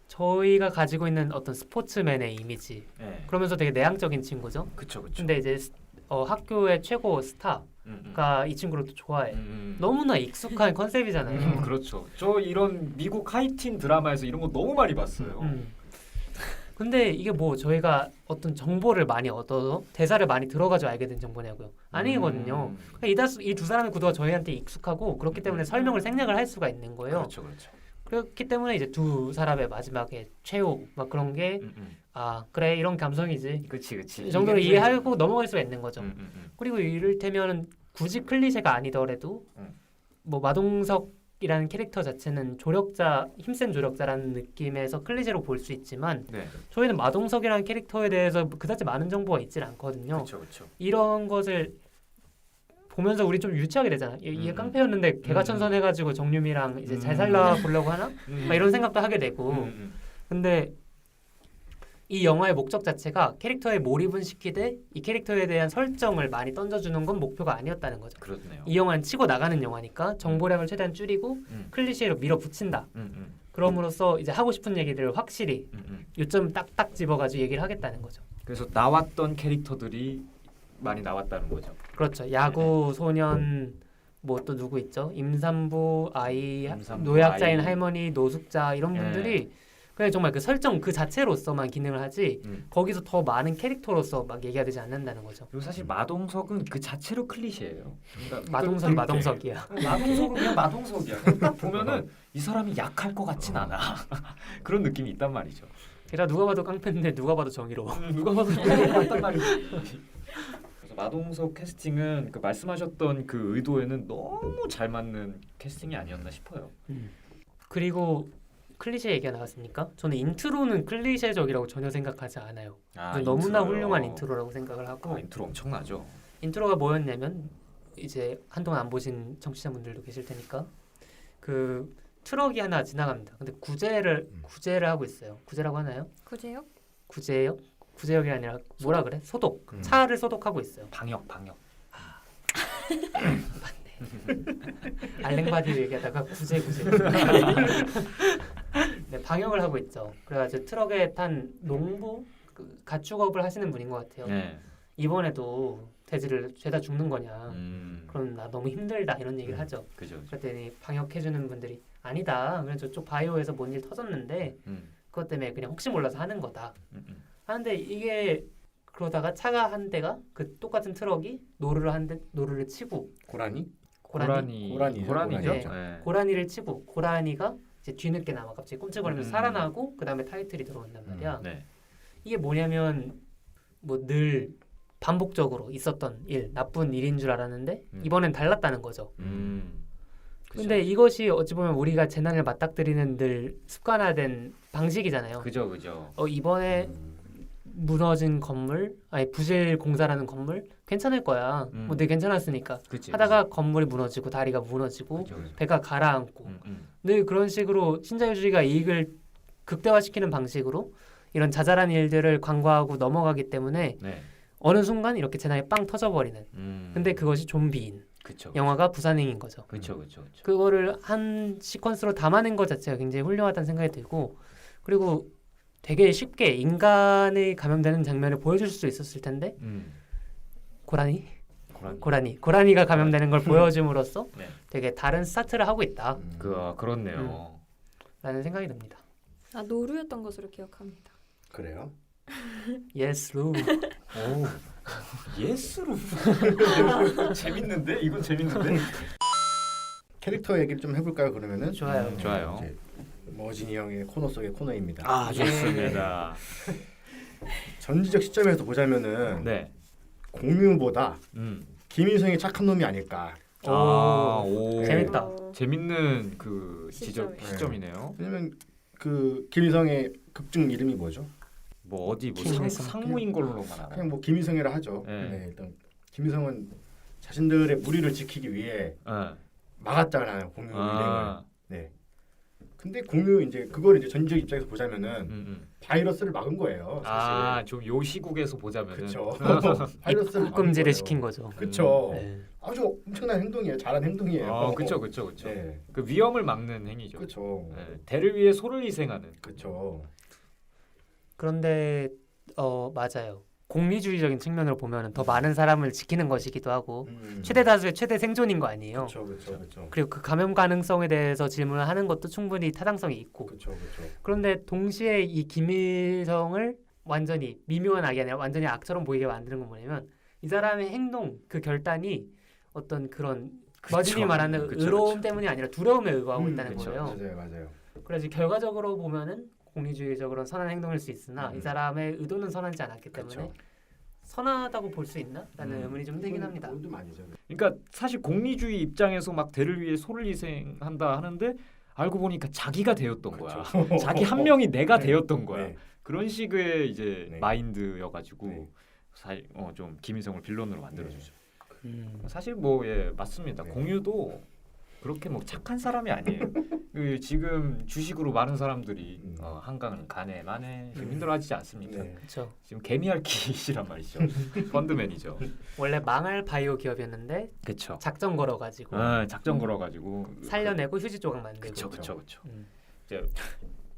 저희가 가지고 있는 어떤 스포츠맨의 이미지 네. 그러면서 되게 내향적인 친구죠. 그렇죠. 그렇죠. 근데 이제 학교의 최고 스타가 이 친구를 또 좋아해. 너무나 익숙한 컨셉이잖아요. 그렇죠. 저 이런 미국 하이틴 드라마에서 이런 거 너무 많이 봤어요. 근데 이게 뭐 저희가 어떤 정보를 많이 얻어서 대사를 많이 들어가지고 알게 된 정보냐고요? 아니거든요. 이 두 사람의 구도가 저희한테 익숙하고 그렇기 때문에 설명을 생략을 할 수가 있는 거예요. 그렇죠. 그렇죠. 그렇기 때문에 이제 두 사람의 마지막에 최후 막 그런 게 아 그래 이런 감성이지 그렇지. 이 정도로 이해하고 넘어갈 수가 있는 거죠. 음. 그리고 이를테면 굳이 클리셰가 아니더라도 뭐 마동석 마동석이라는 캐릭터 자체는 조력자, 힘센 조력자라는 느낌에서 클리셰로 볼 수 있지만 네. 저희는 마동석이라는 캐릭터에 대해서 그다지 많은 정보가 있질 않거든요. 그렇죠, 그렇죠. 이런 것을 보면서 우리 좀 유치하게 되잖아. 얘 음. 깡패였는데 개가천선해가지고 정유미랑 이제 잘 음. 살라 보려고 하나? 막 이런 생각도 하게 되고. 근데 이 영화의 목적 자체가 캐릭터에 몰입은 시키되 이 캐릭터에 대한 설정을 많이 던져주는 건 목표가 아니었다는 거죠. 그렇네요. 이 영화는 치고 나가는 영화니까 정보량을 최대한 줄이고 클리셰로 밀어붙인다. 그럼으로써 이제 하고 싶은 얘기들을 확실히 요점 딱딱 집어가지고 얘기를 하겠다는 거죠. 그래서 나왔던 캐릭터들이 많이 나왔다는 거죠. 그렇죠. 야구 소년 뭐 또 누구 있죠? 임산부 아이, 임산부, 노약자인 아이. 할머니, 노숙자 이런 예. 분들이 그냥 정말 그 설정 그 자체로서만 기능을 하지 음. 거기서 더 많은 캐릭터로서 막 얘기가 되지 않는다는 거죠. 그리고 사실 마동석은 그 자체로 클리셰예요. 그러니까 마동석이 마동석이야. 마동석은 그냥 마동석이야. 그냥 딱 보면은 이 사람이 약할 것 같진 않아. 그런 느낌이 있단 말이죠. 게다가 누가 봐도 깡패인데 누가 봐도 정의로워. 누가 봐도 약간 말이죠. 그래서 마동석 캐스팅은 그 말씀하셨던 그 의도에는 너무 잘 맞는 캐스팅이 아니었나 싶어요. 그리고 클리셰 얘기가 나왔으니까 저는 인트로는 클리셰적이라고 전혀 생각하지 않아요. 너무나 인트로요. 훌륭한 인트로라고 생각을 하고 인트로 엄청나죠. 인트로가 뭐였냐면 이제 한동안 안 보신 청취자분들도 계실 테니까 그 트럭이 하나 지나갑니다. 근데 구제를 하고 있어요. 구제라고 하나요? 구제요? 구제역? 구제역이 아니라 뭐라 그래? 소독. 차를 소독하고 있어요. 방역. 알랭바디 얘기하다가 구제. 네, 방역을 하고 있죠. 그래가지고 트럭에 탄 농부 그 가축업을 하시는 분인 것 같아요. 네. 이번에도 돼지를 죄다 죽는 거냐? 음. 그럼 나 너무 힘들다 이런 얘기를 하죠. 그죠. 그랬더니 방역해주는 분들이 아니다. 그냥 저쪽 바이오에서 뭔 일 터졌는데 그것 때문에 그냥 혹시 몰라서 하는 거다. 하는데 이게 그러다가 차가 한 대가 그 똑같은 트럭이 노루를 치고 고라니? 고라니죠. 고라니죠. 네. 고라니를 치고 고라니가 이제 뒤늦게 나와 갑자기 꼼짝거리면서 살아나고 그 다음에 타이틀이 들어온단 말이야. 네. 이게 뭐냐면 뭐 늘 반복적으로 있었던 일, 나쁜 일인 줄 알았는데 이번엔 달랐다는 거죠. 근데 이것이 어찌 보면 우리가 재난을 맞닥뜨리는 늘 습관화된 방식이잖아요. 그죠. 이번에 무너진 건물, 아니 부실 공사라는 건물 괜찮을 거야. 뭐 늘 괜찮았으니까. 그치. 하다가 건물이 무너지고 다리가 무너지고 그죠. 배가 가라앉고 늘 그런 식으로 신자유주의가 이익을 극대화시키는 방식으로 이런 자잘한 일들을 간과하고 넘어가기 때문에 네. 어느 순간 이렇게 재난이 빵 터져버리는. 근데 그것이 좀비인 그쵸. 영화가 부산행인 거죠. 그쵸. 그거를 한 시퀀스로 담아낸 것 자체가 굉장히 훌륭하다는 생각이 들고 그리고 되게 쉽게 인간이 감염되는 장면을 보여줄 수 있었을 텐데 고라니가 감염되는 걸 보여줌으로써 네. 되게 다른 스타트를 하고 있다 그렇네요. 라는 생각이 듭니다. 아 노루였던 것으로 기억합니다. 그래요? Yes, Lou. 오. 예스로. 재밌는데? 이건 재밌는데? 캐릭터 얘기를 좀 해볼까요? 그러면은 좋아요. 좋아요. 이제 머진이 형의 코너 속의 코너입니다. 아, 좋습니다. 전지적 시점에서 보자면은 네. 공유보다 음. 김인성이 착한 놈이 아닐까. 오. 재밌다. 재밌는 그 시점이네요. 왜냐면 그 김인성의 극중 이름이 뭐죠? 뭐 어디 뭐 김인성. 상무인 걸로만 알아요. 그냥 뭐 김인성이라 하죠. 네. 네, 일단 김인성은 자신들의 무리를 지키기 위해 네. 막았잖아요. 공유 일행을. 아. 네. 근데 공유 이제 그걸 이제 전지적 입장에서 보자면은 바이러스를 막은 거예요. 사실. 아, 좀 요 시국에서 보자면은. 그렇죠. 바이러스를 입금지를 막은 시킨 거죠. 그렇죠. 네. 아주 엄청난 행동이에요. 잘한 행동이에요. 그렇죠. 네. 그 위험을 막는 행위죠. 그렇죠. 네. 대를 위해 소를 희생하는. 그렇죠. 그런데 맞아요. 공리주의적인 측면으로 보면 더 많은 사람을 지키는 것이기도 하고 최대 다수의 최대 생존인 거 아니에요. 그렇죠. 그리고 그 감염 가능성에 대해서 질문을 하는 것도 충분히 타당성이 있고 그렇죠. 그런데 동시에 이 김일성을 완전히 미묘한 악이 아니라 완전히 악처럼 보이게 만드는 건 뭐냐면 이 사람의 행동 그 결단이 어떤 그런 머진이 말하는 의로움 때문이 아니라 두려움에 의거하고 있다는 거예요. 맞아요. 그래서 결과적으로 보면은 공리주의적으로는 선한 행동일 수 있으나 이 사람의 의도는 선하지 않았기 때문에 선하다고 볼 수 있나?라는 의문이 좀 들긴 합니다. 그것도 많이죠. 그러니까 사실 공리주의 입장에서 막 대를 위해 소를 희생한다 하는데 알고 보니까 자기가 되었던 거야. 자기 한 명이 내가 네. 되었던 거야. 네. 그런 식의 이제 네. 마인드여가지고 네. 좀 김희성을 빌런으로 만들어주죠. 음. 사실 뭐 예 맞습니다. 네. 공유도 그렇게 뭐 착한 사람이 아니에요. 그 지금 주식으로 많은 사람들이 한강은 가네 마네 지금 힘들어하지 않습니까? 네. 그렇죠. 지금 개미알키시란 말이죠. 펀드맨이죠. 원래 망할 바이오 기업이었는데 그렇죠. 작전 걸어가지고 작전 걸어가지고 살려내고 휴지 조각 만들고. 그렇죠. 음. 이제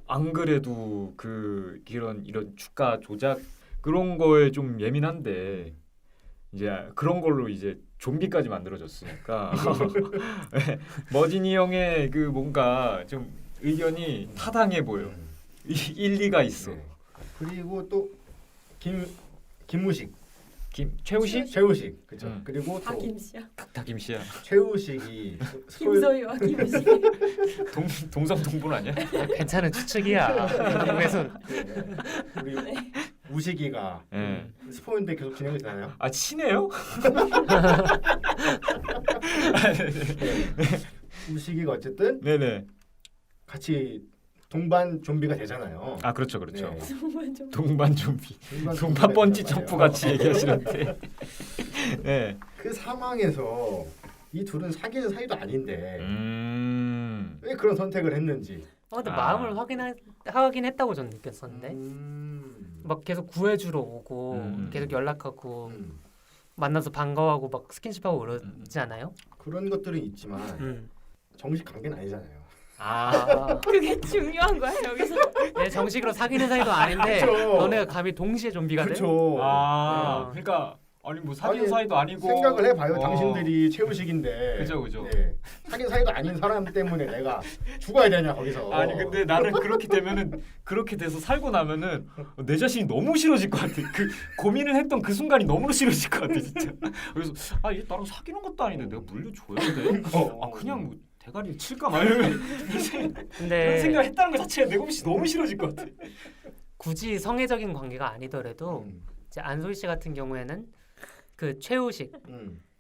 안 그래도 그 이런 주가 조작 그런 거에 좀 예민한데 이제 그런 걸로 이제 좀비까지 만들어졌으니까 네, 머지니 형의 그 뭔가 좀 의견이 타당해 보여. 일리가 있어. 네. 그리고 또 김무식, 최우식? 최우식, 그렇죠. 음. 그리고 다 또 김씨야. 김씨야. 최우식이 김소희와 김씨. 동성동본 아니야? 괜찮은 추측이야. 한국에서. 우리 우식이가 예. 스포인데 계속 진행되잖아요. 아 친해요? 우식이가 어쨌든 네네. 같이 동반 좀비가 되잖아요. 아 그렇죠. 그렇죠. 네. 정말 좀. 동반 좀비. 동반 동반 번지 좀비가 점프 되잖아요. 같이 얘기하시는데. 네. 그 상황에서 이 둘은 사귀는 사이도 아닌데 왜 그런 선택을 했는지. 근데 아. 마음을 확인했다고 저는 느꼈었는데 막 계속 구해주러 오고 계속 연락하고 만나서 반가워하고 막 스킨십하고 그러지 않아요? 그런 것들은 있지만 정식 관계는 아니잖아요. 아, 그게 중요한 거야 여기서. 내 정식으로 사귀는 사이도 아닌데 그쵸. 너네가 감히 동시에 좀비가 돼? 그렇죠. 아, 그러니까 아니 뭐 사귄 아니, 사이도 아니고 생각을 해봐요. 당신들이 최우식인데. 그죠. 네. 사귄 사이도 아닌 사람 때문에 내가 죽어야 되냐 거기서. 아니 근데 나는 그렇게 되면은 그렇게 돼서 살고 나면은 내 자신이 너무 싫어질 것 같아. 그 고민을 했던 그 순간이 너무 싫어질 것 같아 진짜. 그래서 얘 나랑 사귀는 것도 아닌데 내가 물려줘야 돼. 그냥 뭐 대가리를 칠까 말 이런 근데 생각을 했다는 것 자체가 내 몸이 너무 싫어질 것 같아. 굳이 성애적인 관계가 아니더라도 이제 안소희 씨 같은 경우에는 그 최우식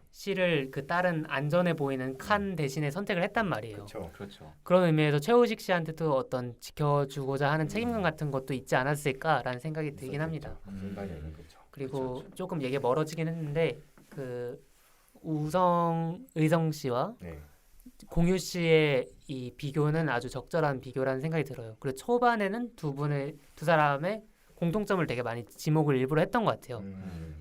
씨를 그 다른 안전해 보이는 칸 대신에 선택을 했단 말이에요. 그렇죠. 그런 의미에서 최우식 씨한테도 어떤 지켜주고자 하는 책임감 같은 것도 있지 않았을까라는 생각이 들긴 합니다. 인간에는 그렇죠. 그리고 조금 얘기 멀어지긴 했는데 그 의성 씨와 네. 공유 씨의 이 비교는 아주 적절한 비교라는 생각이 들어요. 그리고 초반에는 두 사람의 공통점을 되게 많이 지목을 일부러 했던 것 같아요.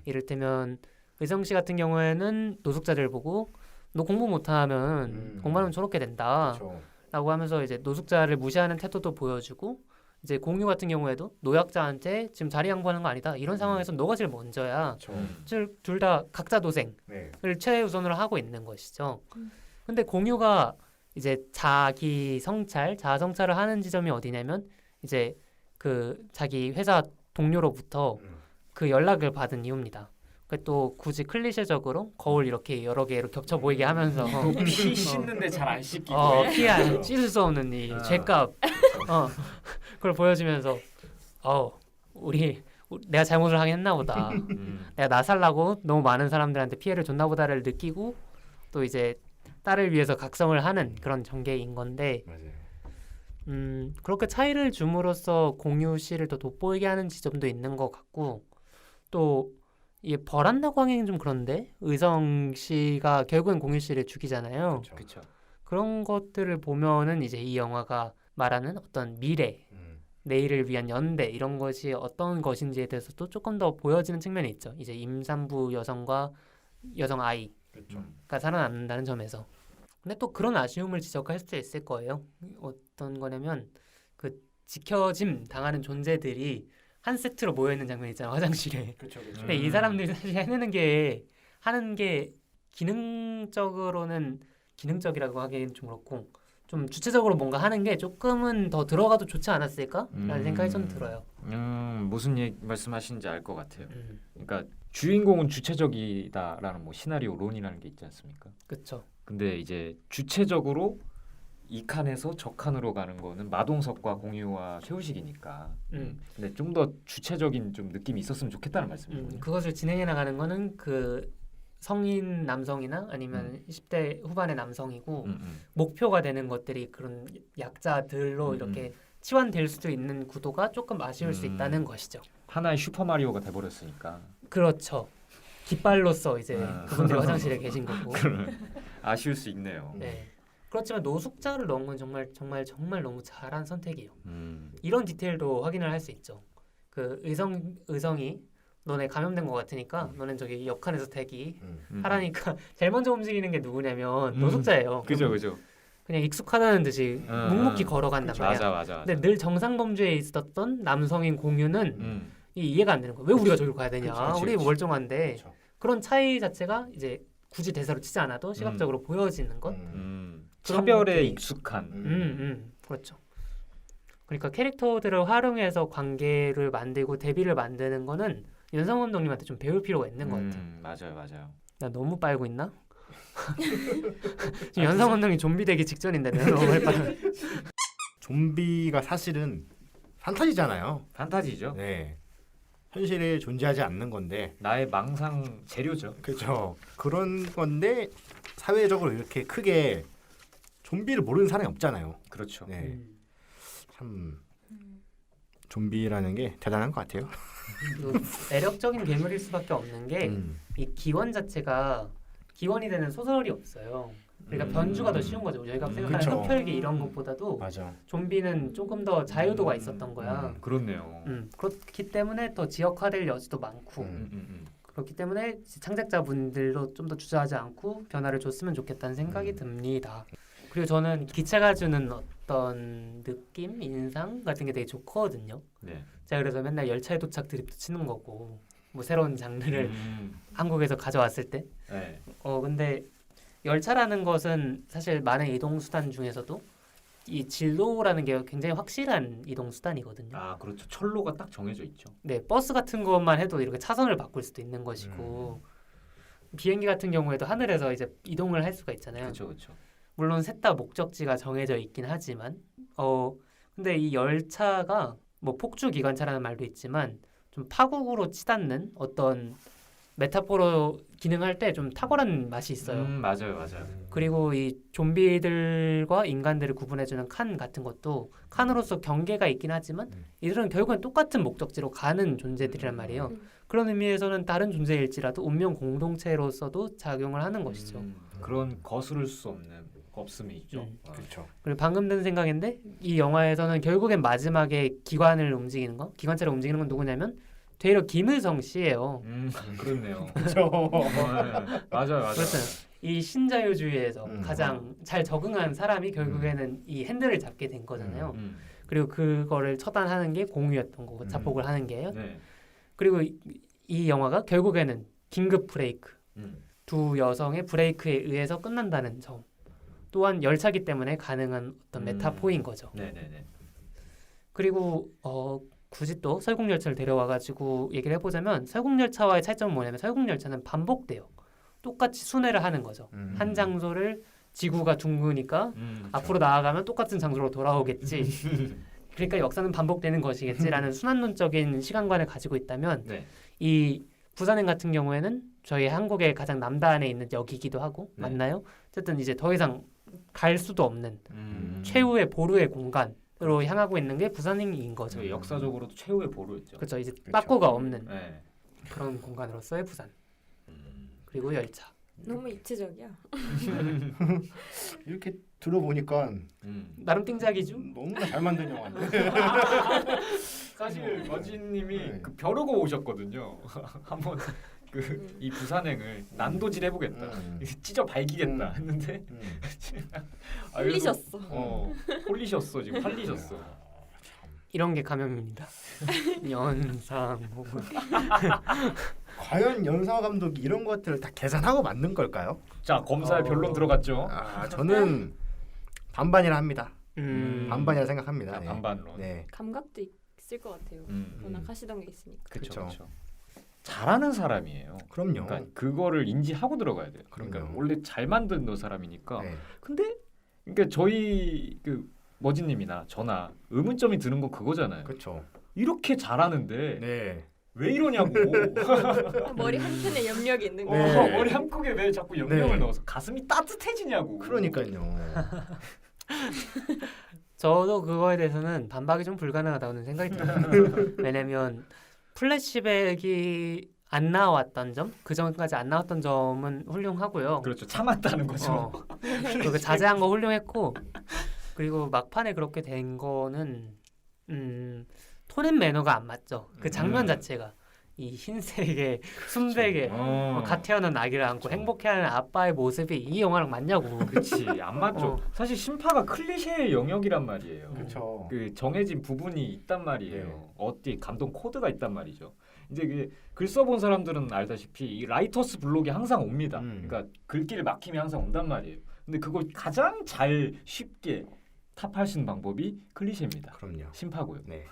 이를테면 의성 씨 같은 경우에는 노숙자들 보고 너 공부 못하면 공부하면 저렇게 된다 그렇죠. 라고 하면서 이제 노숙자를 무시하는 태도도 보여주고 이제 공유 같은 경우에도 노약자한테 지금 자리 양보하는 거 아니다 이런 상황에서 너가 제일 먼저야. 그렇죠. 둘 다 각자 도생을 네. 최우선으로 하고 있는 것이죠. 근데 공유가 이제 자기 자아 성찰을 하는 지점이 어디냐면 이제 그 자기 회사 동료로부터 그 연락을 받은 이유입니다. 또 굳이 클리셰적으로 거울 이렇게 여러 개로 겹쳐 보이게 하면서 피 씻는데 잘 안 씻기고 피안 씻을 수 없는 이 죄값 그걸 보여주면서 내가 잘못을 하긴 했나 보다. 내가 나 살라고 너무 많은 사람들한테 피해를 줬나 보다를 느끼고 또 이제 딸을 위해서 각성을 하는 그런 전개인 건데 맞아요. 그렇게 차이를 줌으로써 공유 씨를 더 돋보이게 하는 지점도 있는 것 같고 또 이게 벌한다 광행은 좀 그런데 의성 씨가 결국엔 공유 씨를 죽이잖아요. 그렇죠. 그런 것들을 보면은 이제 이 영화가 말하는 어떤 미래, 내일을 위한 연대 이런 것이 어떤 것인지에 대해서도 조금 더 보여지는 측면이 있죠. 이제 임산부 여성과 여성 아이가 살아남는다는 점에서. 근데 또 그런 아쉬움을 지적할 수도 있을 거예요. 어떤 거냐면 그 지켜짐 당하는 존재들이 한 세트로 모여 있는 장면 있잖아요, 화장실에. 그렇죠. 근데 이 사람들이 사실 하는 게 기능적이라고 하기엔 좀 그렇고 좀 주체적으로 뭔가 하는 게 조금은 더 들어가도 좋지 않았을까라는 생각이 좀 들어요. 무슨 말씀하시는지 알 것 같아요. 그러니까 주인공은 주체적이다라는 뭐 시나리오 론이라는 게 있지 않습니까? 그렇죠. 근데 이제 주체적으로 이 칸에서 저 칸으로 가는 거는 마동석과 공유와 최우식이니까. 근데 좀 더 주체적인 좀 느낌이 있었으면 좋겠다는 말씀이군요. 그것을 진행해 나가는 거는 그 성인 남성이나 아니면 10대 후반의 남성이고 목표가 되는 것들이 그런 약자들로 이렇게 치환될 수도 있는 구도가 조금 아쉬울 수 있다는 것이죠. 하나의 슈퍼 마리오가 돼버렸으니까. 그렇죠. 깃발로서 이제 그분들 화장실에 계신 거고. 아쉬울 수 있네요. 네. 그렇지만 노숙자를 넣은 건 정말 너무 잘한 선택이에요. 음. 이런 디테일도 확인을 할 수 있죠. 그 의성이 너네 감염된 것 같으니까 너는 저기 옆칸에서 대기 하라니까 제일 먼저 움직이는 게 누구냐면 노숙자예요. 그죠. 그냥 익숙하다는 듯이 묵묵히 걸어간단 말이야. 맞아. 근데 늘 정상 범주에 있었던 남성인 공유는 이해가 안 되는 거야. 왜 우리가 저기로 가야 되냐? 그치. 우리 멀쩡한데. 그쵸. 그런 차이 자체가 이제 굳이 대사로 치지 않아도 시각적으로 보여지는 것. 그런 차별에 것들이- 익숙한. 그렇죠. 그러니까 캐릭터들을 활용해서 관계를 만들고 대비를 만드는 거는 윤성 감독님한테 좀 배울 필요가 있는 것 같아요. 맞아요. 나 너무 빨고 있나? 지금 윤성 감독님 좀비 되기 직전인데 내가 너무 많이 빨고. 좀비가 사실은 판타지잖아요. 판타지죠. 네. 현실에 존재하지 않는 건데. 나의 망상 재료죠. 그렇죠. 그런 건데 사회적으로 이렇게 크게 좀비를 모르는 사람이 없잖아요. 그렇죠. 네. 참 좀비라는 게 대단한 것 같아요. 그리고 매력적인 괴물일 수밖에 없는 게 이 기원 자체가 기원이 되는 소설이 없어요. 그러니까 변주가 더 쉬운 거죠. 저희가 생각하는 그쵸. 흡혈귀 이런 것보다도 맞아. 좀비는 조금 더 자유도가 있었던 거야. 그렇네요. 그렇기 때문에 더 지역화될 여지도 많고 그렇기 때문에 창작자분들도 좀 더 주저하지 않고 변화를 줬으면 좋겠다는 생각이 듭니다. 그리고 저는 기차가 주는 어떤 느낌, 인상 같은 게 되게 좋거든요. 네. 제가 그래서 맨날 열차에 도착 드립도 치는 거고 뭐 새로운 장르를 한국에서 가져왔을 때 네. 근데 열차라는 것은 사실 많은 이동 수단 중에서도 이 진로라는 게 굉장히 확실한 이동 수단이거든요. 아 그렇죠. 철로가 딱 정해져 있죠. 네, 버스 같은 것만 해도 이렇게 차선을 바꿀 수도 있는 것이고 비행기 같은 경우에도 하늘에서 이제 이동을 할 수가 있잖아요. 그렇죠. 물론 셋 다 목적지가 정해져 있긴 하지만 근데 이 열차가 뭐 폭주 기관차라는 말도 있지만 좀 파국으로 치닫는 어떤 메타포로 기능할 때 좀 탁월한 맛이 있어요. 맞아요. 그리고 이 좀비들과 인간들을 구분해주는 칸 같은 것도 칸으로서 경계가 있긴 하지만 이들은 결국엔 똑같은 목적지로 가는 존재들이란 말이에요. 그런 의미에서는 다른 존재일지라도 운명 공동체로서도 작용을 하는 것이죠. 그런 거스를 수 없는 없음이 있죠. 그렇죠. 그리고 방금 든 생각인데 이 영화에서는 결국엔 마지막에 기관차를 움직이는 건 누구냐면 되려 김의성 씨예요. 그렇네요. 그렇죠. 맞아요. 그렇잖아요. 이 신자유주의에서 가장 잘 적응한 사람이 결국에는 이 핸들을 잡게 된 거잖아요. 그리고 그거를 처단하는 게 공유였던 거고 자폭을 하는 게요. 네. 그리고 이 영화가 결국에는 긴급 브레이크, 두 여성의 브레이크에 의해서 끝난다는 점 또한 열차기 때문에 가능한 어떤 메타포인 거죠. 네네네. 그리고 굳이 또 설국열차를 데려와가지고 얘기를 해보자면 설국열차와의 차이점은 뭐냐면 설국열차는 반복돼요. 똑같이 순회를 하는 거죠. 한 장소를 지구가 둥그니까 앞으로 나아가면 똑같은 장소로 돌아오겠지. 그러니까 역사는 반복되는 것이겠지라는 순환론적인 시간관을 가지고 있다면 이 부산행 같은 경우에는 저희 한국의 가장 남단에 있는 역이기도 하고 맞나요? 어쨌든 이제 더 이상 갈 수도 없는 최후의 보루의 공간으로 향하고 있는 게 부산행인 거죠. 역사적으로도 최후의 보루였죠. 그렇죠. 이제 빠꾸가 없는 네. 그런 공간으로서의 부산. 그리고 열차. 너무 입체적이야. 이렇게 들어보니까 나름 띵작이죠. 너무나 잘 만든 영화인데. 사실 머진님이 네. 그 벼르고 오셨거든요. 한번 이 부산행을 난도질 해보겠다. 찢어 발기겠다 했는데 홀리셨어. 홀리셨어 지금 팔리셨어. 이런 게 감염입니다. 연상 혹은 과연 연사 감독이 이런 것들을 다 계산하고 만든 걸까요? 자 검사의 변론 들어갔죠. 저는 반반이라 합니다. 음. 반반이라 생각합니다. 네. 반반론. 네. 감각도 있을 것 같아요. 워낙 하시던 게 있으니까. 그렇죠. 잘하는 사람이에요. 그럼요. 그러니까 그거를 인지하고 들어가야 돼요. 그러니까 그럼요. 원래 잘 만든 사람이니까. 네. 근데 그러니까 저희 그 머지님이나 저나 의문점이 드는 건 그거잖아요. 그렇죠. 이렇게 잘하는데 네. 왜 이러냐고. 머리 한켠에 염력이 있는 네. 거예요. 머리 한쪽에 왜 자꾸 염력을 네. 넣어서 가슴이 따뜻해지냐고. 그러니까요. 저도 그거에 대해서는 반박이 좀 불가능하다는 생각이 들어요. 왜냐면 플래시백이 안 나왔던 점, 그 전까지 안 나왔던 점은 훌륭하고요. 그렇죠. 참았다는 거죠. 그 자제한 거 훌륭했고, 그리고 막판에 그렇게 된 거는 톤앤 매너가 안 맞죠. 그 장면 자체가 이 흰색의 순백에 갓 태어난 아기를 안고 행복해하는 아빠의 모습이 이 영화랑 맞냐고. 그렇지. 안 맞죠. 사실 심파가 클리셰의 영역이란 말이에요. 그렇죠. 그 정해진 부분이 있단 말이에요. 네. 어디 감동 코드가 있단 말이죠. 이제 그 글 써본 사람들은 알다시피 이 라이터스 블록이 항상 옵니다. 그러니까 글귀를 막힘이 항상 온단 말이에요. 근데 그걸 가장 잘 쉽게 탑할 수 있는 방법이 클리셰입니다. 그럼요. 심파고요. 네.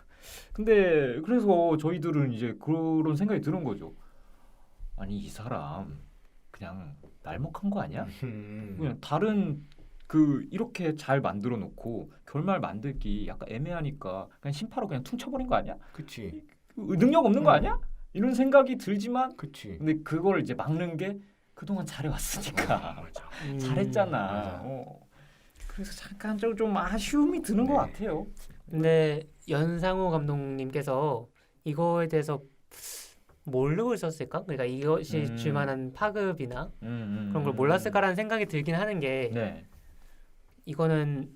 근데 그래서 저희들은 이제 그런 생각이 드는 거죠. 아니 이 사람 그냥 날먹한 거 아니야? 그냥 다른 그 이렇게 잘 만들어 놓고 결말 만들기 약간 애매하니까 그냥 심파로 그냥 퉁쳐버린 거 아니야? 그치. 능력 없는 거 아니야? 이런 생각이 들지만 그치. 근데 그걸 이제 막는 게 그동안 잘해왔으니까 잘했잖아. 맞아. 그래서 잠깐 좀 아쉬움이 드는 것 네. 같아요. 근데 연상호 감독님께서 이거에 대해서 모르고 있었을까? 그러니까 이것이 줄 만한 파급이나 그런 걸 몰랐을까라는 생각이 들긴 하는 게 네. 이거는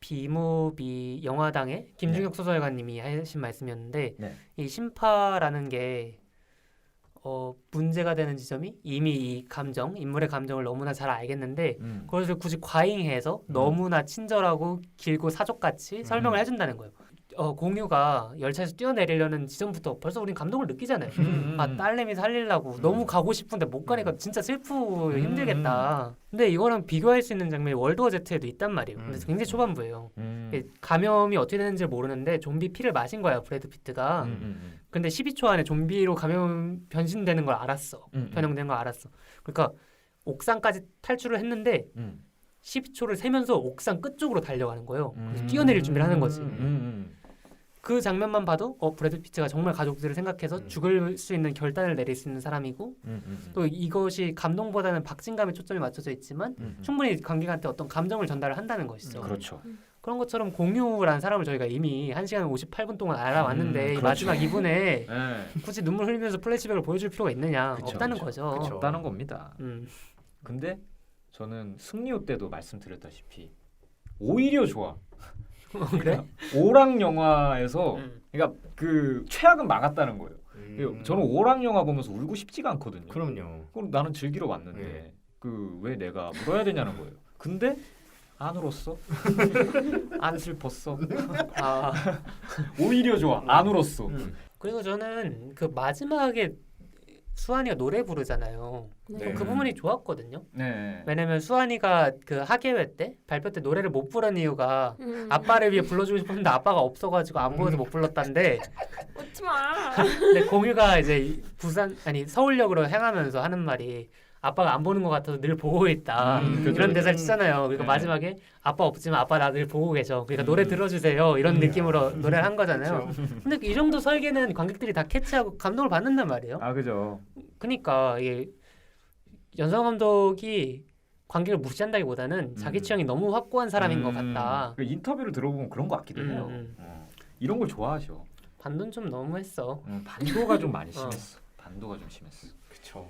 비무비 영화당의 김중혁 소설가님이 하신 말씀이었는데 네. 이 심파라는 게 문제가 되는 지점이 이미 이 감정, 인물의 감정을 너무나 잘 알겠는데 그것을 굳이 과잉해서 너무나 친절하고 길고 사족같이 설명을 해준다는 거예요. 공유가 열차에서 뛰어내리려는 지점부터 벌써 우린 감동을 느끼잖아요. 아 딸내미 살리려고 너무 가고 싶은데 못 가니까 진짜 슬프고 힘들겠다. 근데 이거랑 비교할 수 있는 장면이 월드워 Z에도 있단 말이에요. 근데 굉장히 초반부예요. 감염이 어떻게 되는지 모르는데 좀비 피를 마신 거야 브래드 피트가. 근데 12초 안에 좀비로 감염 변신되는 걸 알았어. 변형된 걸 알았어. 그러니까 옥상까지 탈출을 했는데 12초를 세면서 옥상 끝쪽으로 달려가는 거예요. 그래서 뛰어내릴 준비를 하는 거지. 그 장면만 봐도 브래드 피트가 정말 가족들을 생각해서 죽을 수 있는 결단을 내릴 수 있는 사람이고 또 이것이 감동보다는 박진감에 초점이 맞춰져 있지만 충분히 관객한테 어떤 감정을 전달을 한다는 것이죠. 그렇죠. 그런 것처럼 공유라는 사람을 저희가 이미 1시간 58분 동안 알아왔는데 이 그렇죠. 마지막 2분에 네. 굳이 눈물 흘리면서 플래시백을 보여줄 필요가 있느냐. 그쵸, 없다는 그쵸. 거죠. 그쵸. 없다는 겁니다. 근데 저는 승리호 때도 말씀드렸다시피 오히려 좋아. 그래? 오락 영화에서 그러니까 그 최악은 막았다는 거예요. 저는 오락 영화 보면서 울고 싶지가 않거든요. 그럼요. 그럼 나는 즐기러 왔는데 네. 그 왜 내가 울어야 되냐는 거예요. 근데 안 울었어. 안 슬펐어. 아, 오히려 좋아. 안 울었어. 그리고 저는 그 마지막에 수환이가 노래 부르잖아요. 네. 그 부분이 좋았거든요. 네. 왜냐면 수환이가 그 학예회 때 발표 때 노래를 못 부른 이유가 아빠를 위해 불러주고 싶었는데 아빠가 없어가지고 안 보여서 못 불렀다는데 웃지 마. 근데 공유가 이제 서울역으로 향하면서 하는 말이 아빠가 안 보는 것 같아서 늘 보고 있다. 이런 대사를 치잖아요. 그러니까 네. 마지막에 아빠 없지만 아빠 나 늘 보고 계셔. 그러니까 노래 들어주세요. 이런 느낌으로 노래를 한 거잖아요. 근데 이 정도 설계는 관객들이 다 캐치하고 감동을 받는단 말이에요. 아 그죠. 그러니까 이게 연상 감독이 관객을 무시한다기보다는 자기 취향이 너무 확고한 사람인 것 같다. 그 인터뷰를 들어보면 그런 것 같기도 해요. 이런 걸 좋아하죠. 반돈 좀 너무했어. 반도가 좀 많이 심했어. 반도가 좀 심했어. 그쵸.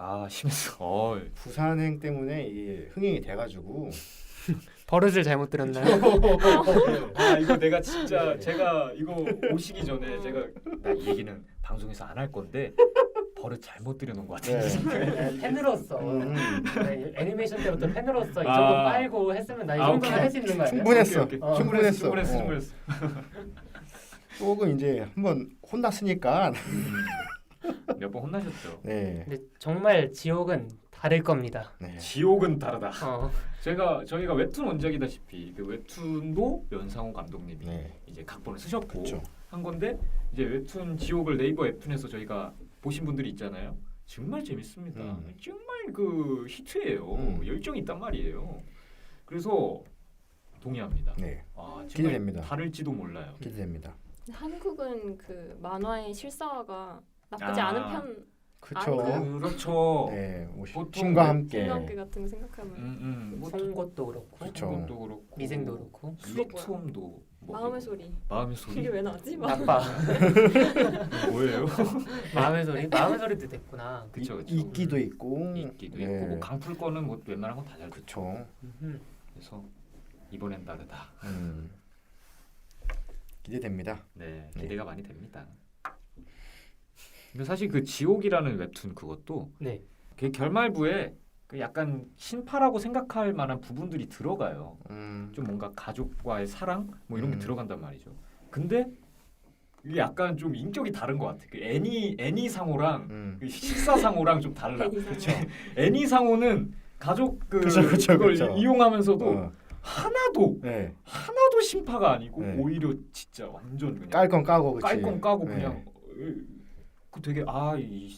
아 심했어. 부산행 때문에 이게 흥행이 돼가지고 버릇을 잘못 들었나요? 아 이거 내가 진짜 제가 이거 오시기 전에 제가 나 이 얘기는 방송에서 안 할 건데 버릇 잘못 들여놓은 것 같은데. 팬으로서 애니메이션 때부터 팬으로서 이 정도 아. 빨고 했으면 나 이 아, 정도는 오케이. 할 수 있는 거 아니야? 충분했어. 오케이. 충분했어. 충분했어. 조금 이제 한번 혼났으니까. 몇 번 혼나셨죠. 네. 근데 정말 지옥은 다를 겁니다. 네. 지옥은 다르다. 어. 저희가 웹툰 원작이다시피 그 웹툰도 연상호 감독님이 네. 이제 각본을 쓰셨고 그쵸. 한 건데 이제 웹툰 지옥을 네이버 웹툰에서 저희가 보신 분들이 있잖아요. 정말 재밌습니다. 정말 그 히트예요. 열정이 있단 말이에요. 그래서 동의합니다. 네, 아, 정말 기대됩니다. 다를지도 몰라요. 기대됩니다. 한국은 그 만화의 실사화가 나쁘지 아. 않은 편 그렇죠. 아니고요. 그렇죠. 네, 뭐 보통 신과 함께. 신관계 같은 거 생각하면 뭐 송곳도 그렇고 그쵸. 그것도 그렇고 미생도 그렇고 수록투움도 뭐 마음의 소리. 마음의 소리 이게 왜 나왔지? 나빠. 뭐예요? 마음의 소리도 됐구나. 그쵸, 그쵸. 이끼도 있고. 있기도 네. 있고 뭐 강풀 거는 뭐 웬만한 건 다 잘 듣죠. 그렇죠. 그래서 이번엔 다르다. 기대됩니다. 네, 기대가 많이 됩니다. 근데 사실 그 지옥이라는 웹툰 그것도 네. 그 결말부에 그 약간 신파라고 생각할 만한 부분들이 들어가요. 좀 뭔가 가족과의 사랑 뭐 이런 게 들어간단 말이죠. 근데 이게 약간 좀 인격이 다른 것 같아. 그 애니 상호랑 그 식사 상호랑 좀 달라. 그렇죠. 애니 상호는 가족 그쵸, 그걸 그쵸. 이용하면서도 하나도 네. 신파가 아니고 네. 오히려 진짜 완전 그냥 깔 건 까고 그치. 깔끔 까고 네. 그냥 그 되게 이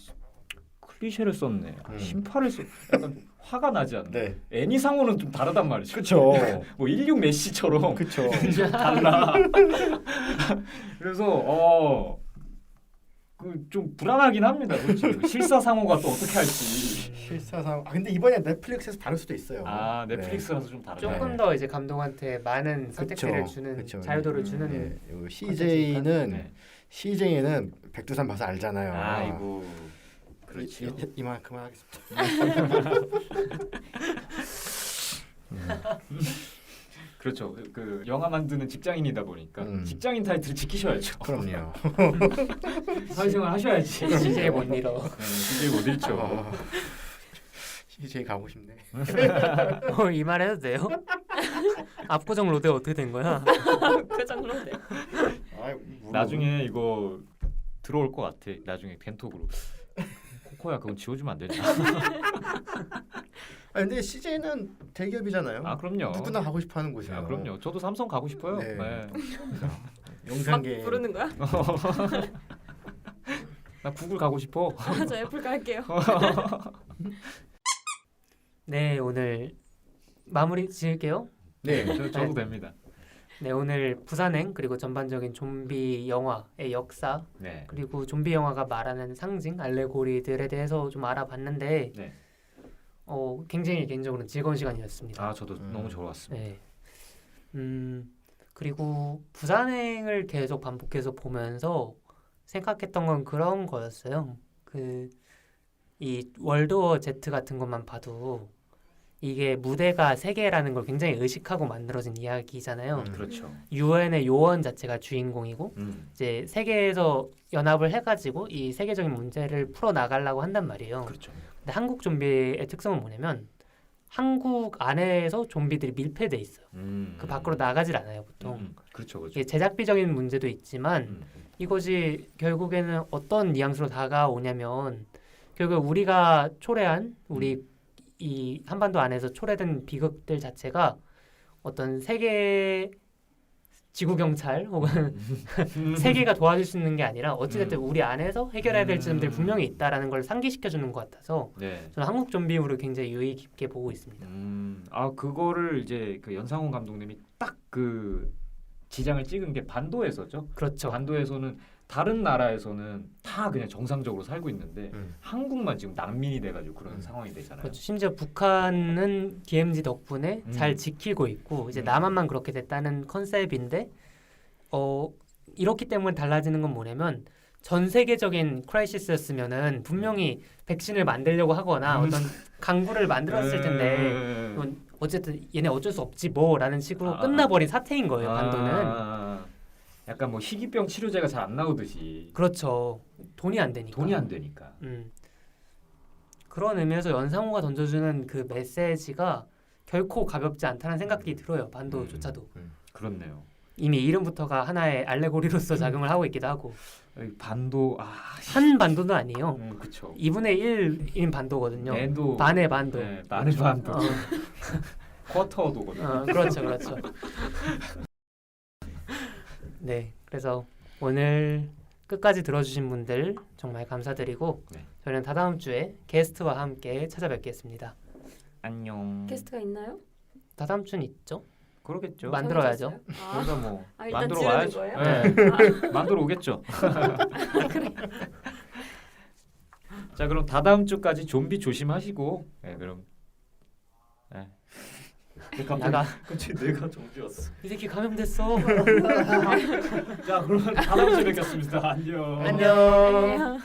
클리셰를 썼네. 신파를 썼. 약간 좀 화가 나지 않나. 네. 애니 상호는 좀 다르단 말이죠. 그쵸. 뭐 16 메시처럼 그쵸. 달라. 그래서 그 좀 불안하긴 합니다. 솔직히 실사 상호가 또 어떻게 할지. 실사상. 근데 이번에 넷플릭스에서 다를 수도 있어요. 아 넷플릭스라서 좀 다르다. 조금 더 이제 감독한테 많은 선택지를 그쵸, 주는 그쵸. 자유도를 주는 네. 요 CJ는 네. CJ는 백두산 봐서 알잖아요. 아이고 그렇죠. 이만 그만하겠습니다. 그렇죠. 그 영화 만드는 직장인이다 보니까 직장인 타이틀 지키셔야죠. 그럼요. 사회생활 하셔야지. CJ 못 잃어. 네, CJ 못 잃죠. CJ 가고 싶네. 이 말 해도 돼요? 압구정 로데 어떻게 된 거야? 그 정도로 돼. 나중에 이거 들어올 것 같아. 나중에 겐톡으로. 코코야 그건 지워주면 안 되냐? 근데 CJ는 대기업이잖아요. 아 그럼요. 누구나 가고 싶어하는 곳이에요. 아 그럼요. 저도 삼성 가고 싶어요. 네. 네. 막 영상계 부르는 거야? 나 구글 가고 싶어. 저 애플 갈게요. 네, 오늘 마무리 지을게요. 네. 저도 됩니다. 네, 오늘 부산행 그리고 전반적인 좀비 영화의 역사 네. 그리고 좀비 영화가 말하는 상징, 알레고리들에 대해서 좀 알아봤는데 네. 굉장히 개인적으로는 즐거운 시간이었습니다. 아 저도 너무 좋았습니다. 네. 그리고 부산행을 계속 반복해서 보면서 생각했던 건 그런 거였어요. 이 월드워 Z 같은 것만 봐도 이게 무대가 세계라는 걸 굉장히 의식하고 만들어진 이야기잖아요. 그렇죠. 유엔의 요원 자체가 주인공이고 음. 이제 세계에서 연합을 해가지고 이 세계적인 문제를 풀어 나가려고 한단 말이에요. 그렇죠. 근데 한국 좀비의 특성은 뭐냐면 한국 안에서 좀비들이 밀폐돼 있어요. 그 밖으로 나가질 않아요 보통. 그렇죠, 그렇죠. 이게 제작비적인 문제도 있지만 이것이 결국에는 어떤 뉘앙스로 다가오냐면 결국 우리가 초래한 우리 이 한반도 안에서 초래된 비극들 자체가 어떤 세계 지구 경찰 혹은 세계가 도와줄 수 있는 게 아니라 어찌됐든 우리 안에서 해결해야 될 점들이 분명히 있다라는 걸 상기시켜 주는 것 같아서 네. 저는 한국 좀비물을 굉장히 유의 깊게 보고 있습니다. 그거를 이제 그 연상훈 감독님이 딱 그 지장을 찍은 게 반도에서죠. 그렇죠. 반도에서는 다른 나라에서는 다 그냥 정상적으로 살고 있는데 한국만 지금 난민이 돼가지고 그런 상황이 되잖아요. 그렇죠. 심지어 북한은 DMZ 덕분에 잘 지키고 있고 이제 남한만 그렇게 됐다는 컨셉인데 이렇기 때문에 달라지는 건 뭐냐면 전 세계적인 크라이시스였으면은 분명히 백신을 만들려고 하거나 어떤 강구를 만들었을 텐데 어쨌든 얘네 어쩔 수 없지 뭐라는 식으로 끝나버린 사태인 거예요. 반도는. 약간 뭐 희귀병 치료제가 잘 안 나오듯이. 그렇죠. 돈이 안 되니까. 그런 의미에서 연상호가 던져주는 그 메시지가 결코 가볍지 않다는 생각이 들어요. 반도조차도. 그렇네요. 이미 이름부터가 하나의 알레고리로서 작용을 하고 있기도 하고. 반도 한 반도도 아니에요. 그렇죠. 2분의 1인 반도거든요. 반도. 반의 반도. 네, 반의 반도. 쿼터도거든요. 그렇죠. 네, 그래서 오늘 끝까지 들어주신 분들 정말 감사드리고 저희는 다다음 주에 게스트와 함께 찾아뵙겠습니다. 안녕. 게스트가 있나요? 다다음 주는 있죠. 그러겠죠. 만들어야죠. 아, 그러니까 뭐 일단 만들어 지르는 와야죠. 거예요? 네. 만들어 오겠죠. 자, 그럼 다다음 주까지 좀비 조심하시고. 네, 그럼. 네. 나가. 갑자기 내가 정지였어. 이 새끼 감염됐어. 자, 그러면 다다음 주에 뵙겠습니다. 안녕. 안녕. 안녕.